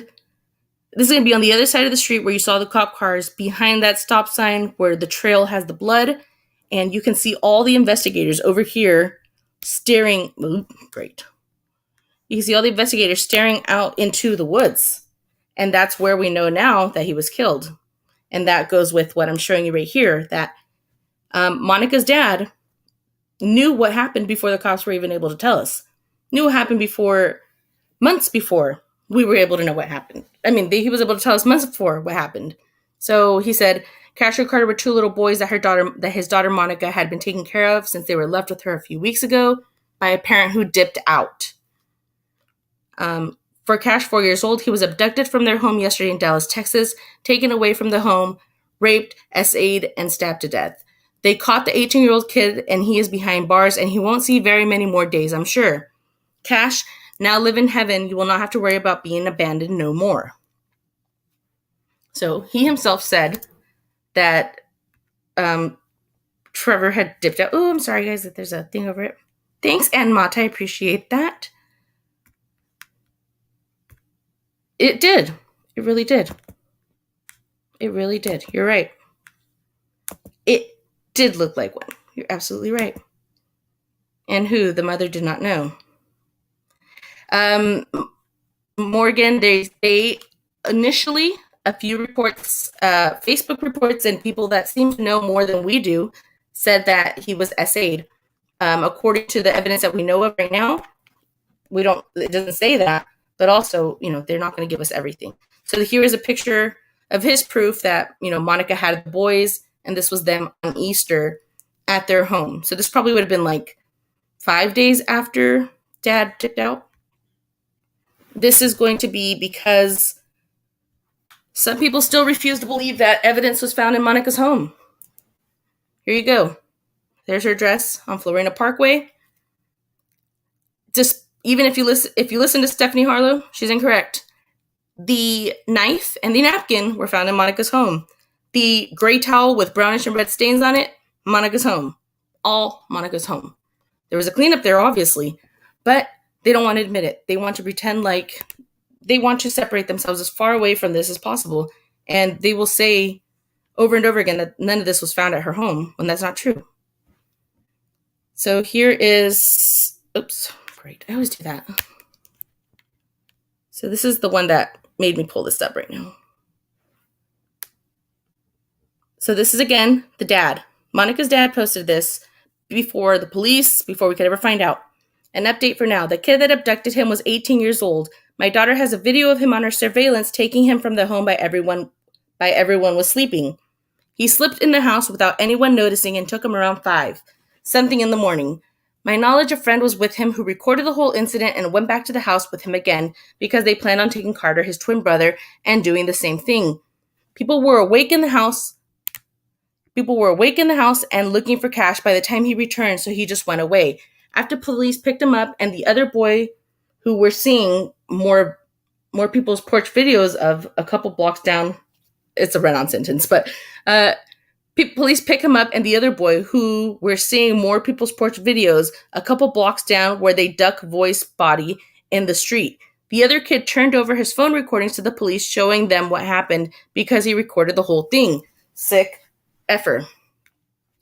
S1: the other side of the street where you saw the cop cars, behind that stop sign where the trail has the blood. And you can see all the investigators over here staring. Great. You can see all the investigators staring out into the woods. And that's where we know now that he was killed. And that goes with what I'm showing you right here, that Monica's dad knew what happened before the cops were even able to tell us. Knew what happened months before we were able to know what happened. I mean, he was able to tell us months before what happened. So he said Cash and Carter were two little boys that his daughter Monica had been taking care of since they were left with her a few weeks ago by a parent who dipped out. For Cash, 4 years old, he was abducted from their home yesterday in Dallas, Texas, taken away from the home, raped, essayed, and stabbed to death. They caught the 18-year-old kid, and he is behind bars, and he won't see very many more days, I'm sure. Cash, now live in heaven. You will not have to worry about being abandoned no more. So he himself said that Trevor had dipped out. Oh, I'm sorry, guys, that there's a thing over it. Thanks, Ann Mata. I appreciate that. It did. It really did. It really did. You're right. It did look like one. You're absolutely right. And who the mother did not know. Morgan, they initially, a few reports, Facebook reports, and people that seem to know more than we do said that he was essayed. According to the evidence that we know of right now, it doesn't say that, but also, they're not going to give us everything. So here is a picture of his proof that, Monica had the boys, and this was them on Easter at their home. So this probably would have been like 5 days after Dad tipped out. This is going to be because some people still refuse to believe that evidence was found in Monica's home. Here you go. There's her address on Florina Parkway. Just even if you listen to Stephanie Harlow, she's incorrect. The knife and the napkin were found in Monica's home. The gray towel with brownish and red stains on it, Monica's home. All Monica's home. There was a cleanup there, obviously, but they don't want to admit it. They want to pretend like they want to separate themselves as far away from this as possible. And they will say over and over again that none of this was found at her home when that's not true. So here is, oops, great. I always do that. So this is the one that made me pull this up right now. So this is, again, the dad. Monica's dad posted this before the police, before we could ever find out. An update for now. The kid that abducted him was 18 years old. My daughter has a video of him on her surveillance taking him from the home by everyone was sleeping. He slipped in the house without anyone noticing and took him around 5, something in the morning. My knowledge, a friend was with him who recorded the whole incident and went back to the house with him again because they planned on taking Carter, his twin brother, and doing the same thing. People were awake in the house and looking for Cash by the time he returned, so he just went away. After police picked him up and the other boy who were seeing more people's porch videos of a couple blocks down, it's a run-on sentence, but police pick him up and the other boy who were seeing more people's porch videos a couple blocks down where they duck Voice body in the street. The other kid turned over his phone recordings to the police showing them what happened because he recorded the whole thing. Sick effer.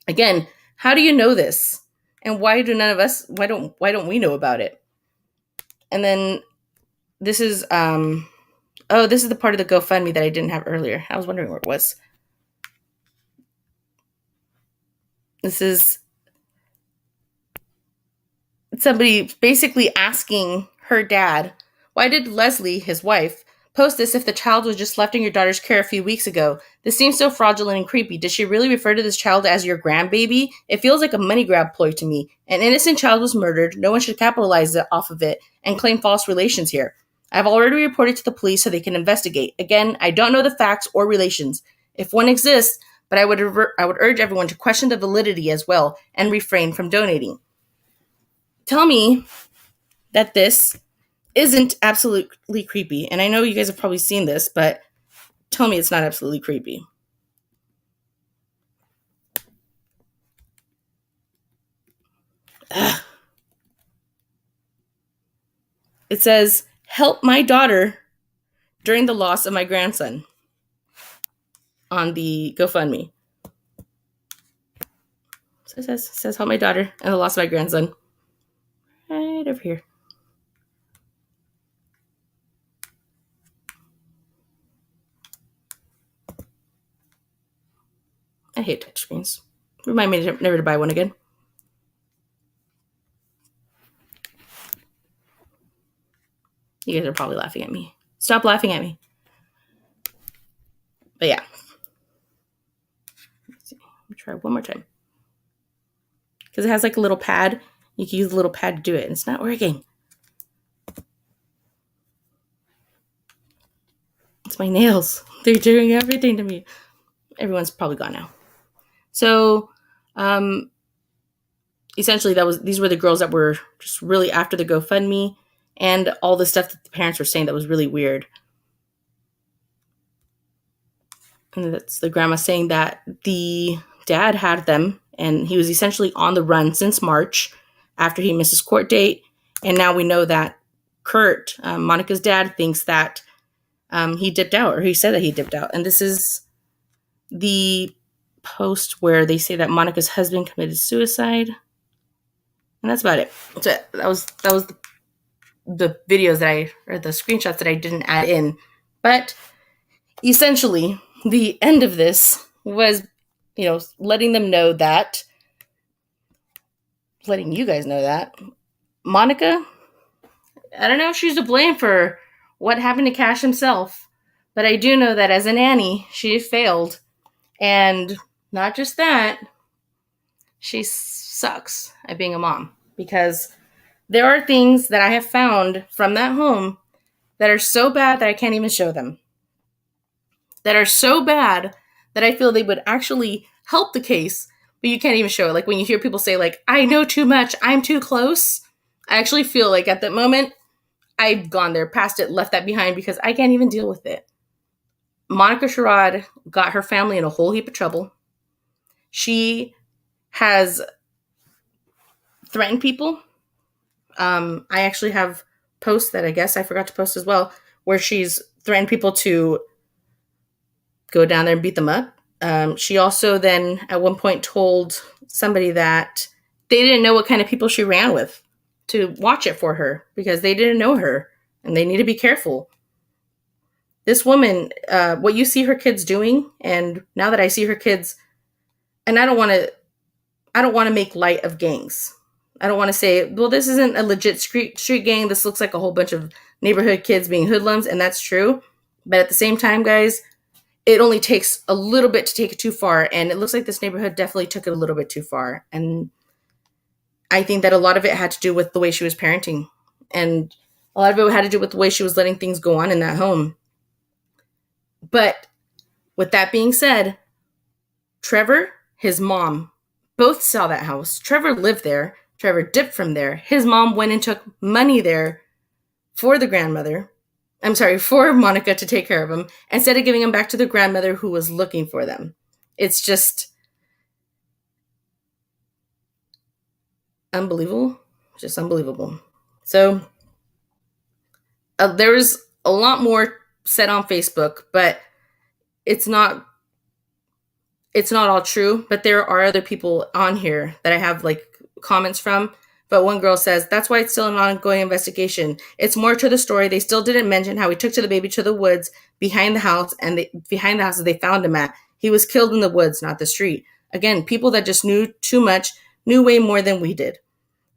S1: Again, how do you know this? And why don't we know about it? And then this is this is the part of the GoFundMe that I didn't have earlier. I was wondering where it was. This is somebody basically asking her dad, why did Leslie, his wife, post this if the child was just left in your daughter's care a few weeks ago? This seems so fraudulent and creepy. Does she really refer to this child as your grandbaby? It feels like a money grab ploy to me. An innocent child was murdered. No one should capitalize off of it and claim false relations here. I've already reported to the police so they can investigate. Again, I don't know the facts or relations, if one exists, but I would urge everyone to question the validity as well and refrain from donating. Tell me that this isn't absolutely creepy. And I know you guys have probably seen this, but tell me it's not absolutely creepy. Ugh. It says, help my daughter during the loss of my grandson on the GoFundMe. So it says help my daughter and the loss of my grandson. Right over here. I hate touchscreens. Remind me never to buy one again. You guys are probably laughing at me. Stop laughing at me. But yeah. Let's see. Let me try one more time. Because it has like a little pad. You can use the little pad to do it, and it's not working. It's my nails. They're doing everything to me. Everyone's probably gone now. So, essentially, these were the girls that were just really after the GoFundMe and all the stuff that the parents were saying that was really weird. And that's the grandma saying that the dad had them, and he was essentially on the run since March after he missed his court date. And now we know that Kurt, Monica's dad, thinks that he dipped out, or he said that he dipped out. And this is the post where they say that Monica's husband committed suicide. And that's about it. So that was the videos or the screenshots that I didn't add in. But essentially, the end of this was, letting you guys know that Monica, I don't know if she's to blame for what happened to Cash himself, but I do know that as a nanny, she failed. And not just that, she sucks at being a mom, because there are things that I have found from that home that are so bad that I can't even show them. That are so bad that I feel they would actually help the case, but you can't even show it. Like when you hear people say, like, I know too much, I'm too close. I actually feel like at that moment, I've gone there, past it, left that behind, because I can't even deal with it. Monica Sherrod got her family in a whole heap of trouble. She has threatened people. I actually have posts that I guess I forgot to post as well, where she's threatened people to go down there and beat them up. She also then at one point told somebody that they didn't know what kind of people she ran with to watch it for her, because they didn't know her and they need to be careful. This woman, what you see her kids doing, and now that I see her kids, and I don't want to make light of gangs. I don't want to say, well, this isn't a legit street gang. This looks like a whole bunch of neighborhood kids being hoodlums, and that's true. But at the same time, guys, it only takes a little bit to take it too far, and it looks like this neighborhood definitely took it a little bit too far. And I think that a lot of it had to do with the way she was parenting, and a lot of it had to do with the way she was letting things go on in that home. But with that being said, Trevor, his mom, both saw that house. Trevor lived there. Trevor dipped from there. His mom went and took money there for the grandmother. I'm sorry, for Monica to take care of him, instead of giving him back to the grandmother who was looking for them. It's just unbelievable. Just unbelievable. So there's a lot more said on Facebook, but it's not all true. But there are other people on here that I have like comments from. But one girl says, that's why it's still an ongoing investigation. It's more to the story. They still didn't mention how he took to the baby to the woods behind the house, and behind the house that they found him at. He was killed in the woods, not the street. Again, people that just knew too much, knew way more than we did.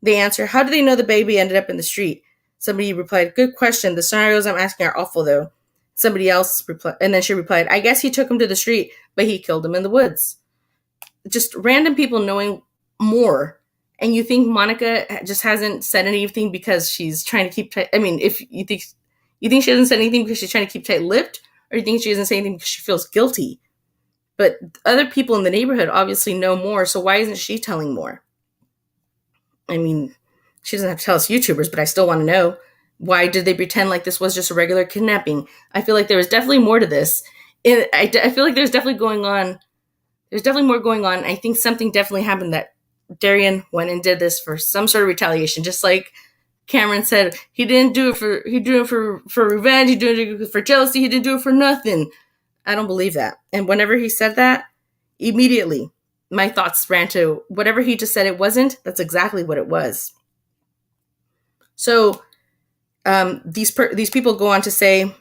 S1: They answer, how do they know the baby ended up in the street? Somebody replied, good question. The scenarios I'm asking are awful, though. Somebody else replied, and then she replied, I guess he took him to the street, but he killed him in the woods. Just random people knowing more. And you think Monica just hasn't said anything because she's trying to keep tight? I mean, if you think she hasn't said anything because she's trying to keep tight-lipped, or you think she doesn't say anything because she feels guilty? But other people in the neighborhood obviously know more, so why isn't she telling more? I mean, she doesn't have to tell us YouTubers, but I still want to know, why did they pretend like this was just a regular kidnapping? I feel like there was definitely more to this. I feel like there's definitely going on. There's definitely more going on. I think something definitely happened that Darian went and did this for some sort of retaliation, just like Cameron said. He did it for revenge. He did it for jealousy. He didn't do it for nothing. I don't believe that. And whenever he said that, immediately my thoughts ran to whatever he just said it wasn't. That's exactly what it was. So these people go on to say,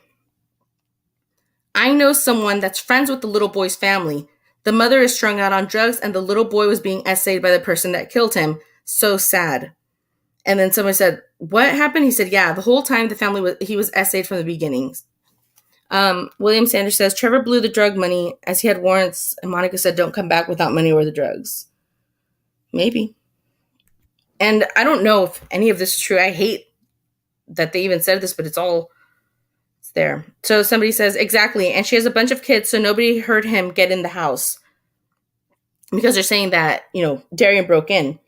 S1: I know someone that's friends with the little boy's family. The mother is strung out on drugs, and the little boy was being essayed by the person that killed him. So sad. And then someone said, what happened? He said, yeah, the whole time he was essayed from the beginning. William Sanders says Trevor blew the drug money as he had warrants, and Monica said don't come back without money or the drugs. Maybe. And I don't know if any of this is true. I hate that they even said this, but it's there. So somebody says, exactly. And she has a bunch of kids, so nobody heard him get in the house. Because they're saying that, Darian broke in.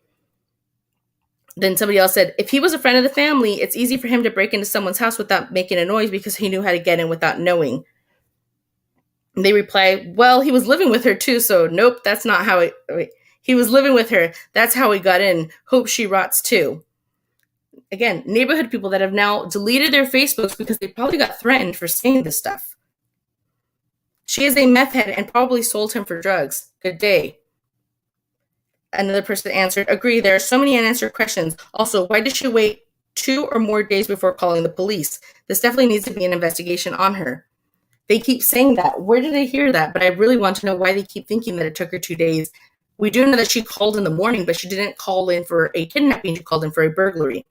S1: Then somebody else said, if he was a friend of the family, it's easy for him to break into someone's house without making a noise because he knew how to get in without knowing. And they reply, well, he was living with her too, so nope, that's not how it... Wait. He was living with her. That's how he got in. Hope she rots too. Again, neighborhood people that have now deleted their Facebooks because they probably got threatened for saying this stuff. She is a meth head and probably sold him for drugs. Good day. Another person answered, agree, there are so many unanswered questions. Also, why did she wait 2 or more days before calling the police? This definitely needs to be an investigation on her. They keep saying that. Where did they hear that? But I really want to know why they keep thinking that it took her 2 days. We do know that she called in the morning, but she didn't call in for a kidnapping. She called in for a burglary.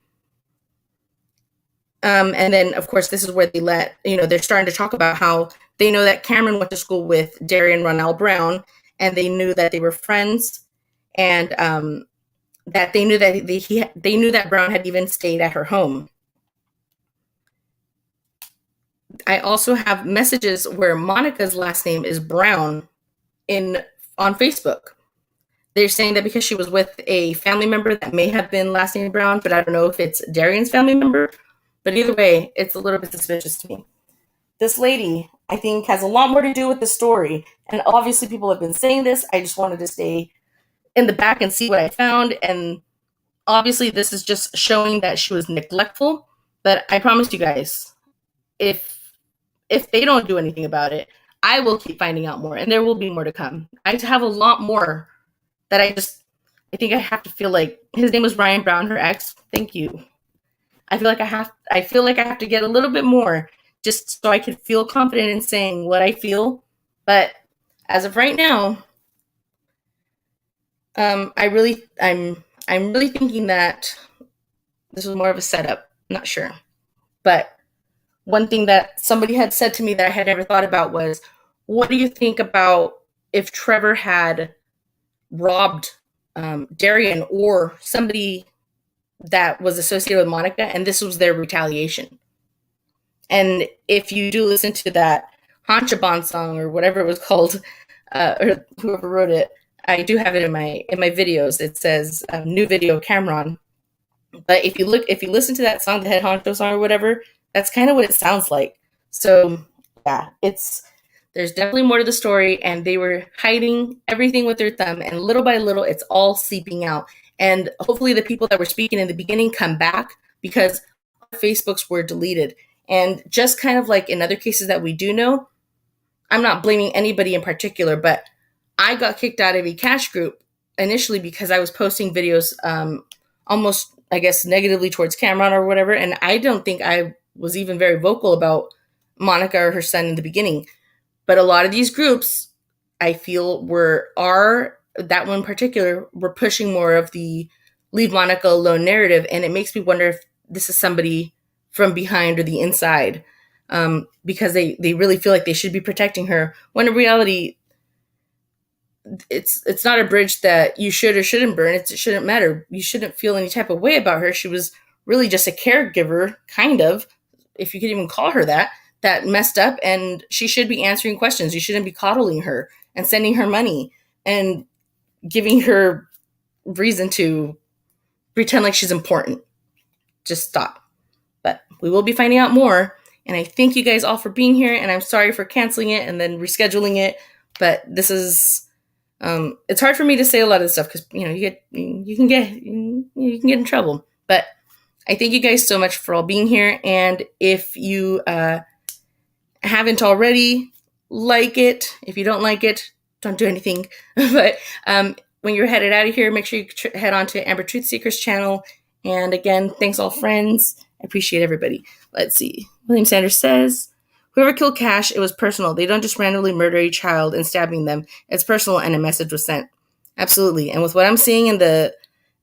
S1: And then, of course, this is where they're starting to talk about how they know that Cameron went to school with Darian Ronell Brown, and they knew that they were friends, and that they knew that they knew that Brown had even stayed at her home. I also have messages where Monica's last name is Brown on Facebook. They're saying that because she was with a family member that may have been last name Brown, but I don't know if it's Darian's family member. But either way, it's a little bit suspicious to me. This lady, I think, has a lot more to do with the story. And obviously people have been saying this. I just wanted to stay in the back and see what I found. And obviously this is just showing that she was neglectful. But I promise you guys, if they don't do anything about it, I will keep finding out more. And there will be more to come. I have a lot more that I think I have to feel like. His name was Ryan Brown, her ex. Thank you. I feel like I have to get a little bit more just so I can feel confident in saying what I feel. But as of right now, I'm really thinking that this was more of a setup. I'm not sure. But one thing that somebody had said to me that I had never thought about was, what do you think about if Trevor had robbed Darian or somebody that was associated with Monica, and this was their retaliation? And if you do listen to that Hanchabon song or whatever it was called, or whoever wrote it, I do have it in my videos. It says new video Cameron. But if you listen to that song, the Head Honcho song or whatever, that's kind of what it sounds like. So yeah, there's definitely more to the story, and they were hiding everything with their thumb, and little by little, it's all seeping out. And hopefully the people that were speaking in the beginning come back, because Facebooks were deleted. And just kind of like in other cases that we do know, I'm not blaming anybody in particular, but I got kicked out of a cash group initially because I was posting videos almost, I guess, negatively towards Cameron or whatever. And I don't think I was even very vocal about Monica or her son in the beginning. But a lot of these groups, I feel, that one in particular, were pushing more of the leave Monica alone narrative. And it makes me wonder if this is somebody from behind or the inside, because they really feel like they should be protecting her, when in reality, it's not a bridge that you should or shouldn't burn. It shouldn't matter. You shouldn't feel any type of way about her. She was really just a caregiver, kind of, if you could even call her that messed up, and she should be answering questions. You shouldn't be coddling her and sending her money and giving her reason to pretend like she's important. Just stop. But we will be finding out more. And I thank you guys all for being here. And I'm sorry for canceling it and then rescheduling it. But this is, it's hard for me to say a lot of this stuff because, you can get in trouble. But I thank you guys so much for all being here. And if you haven't already, like it. If you don't like it, don't do anything. But when you're headed out of here, make sure you head on to Amber Truth Seekers channel. And again, thanks all friends. I appreciate everybody. Let's see. William Sanders says, whoever killed Cash, it was personal. They don't just randomly murder a child and stabbing them. It's personal, and a message was sent. Absolutely. And with what I'm seeing in the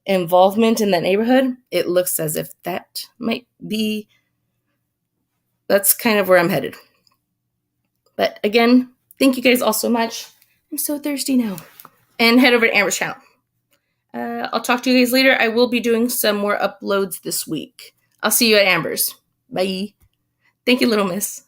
S1: involvement in that neighborhood, it looks as if that might be, that's kind of where I'm headed. But again, thank you guys all so much. I'm so thirsty now. And head over to Amber's channel. I'll talk to you guys later. I will be doing some more uploads this week. I'll see you at Amber's. Bye. Thank you, little miss.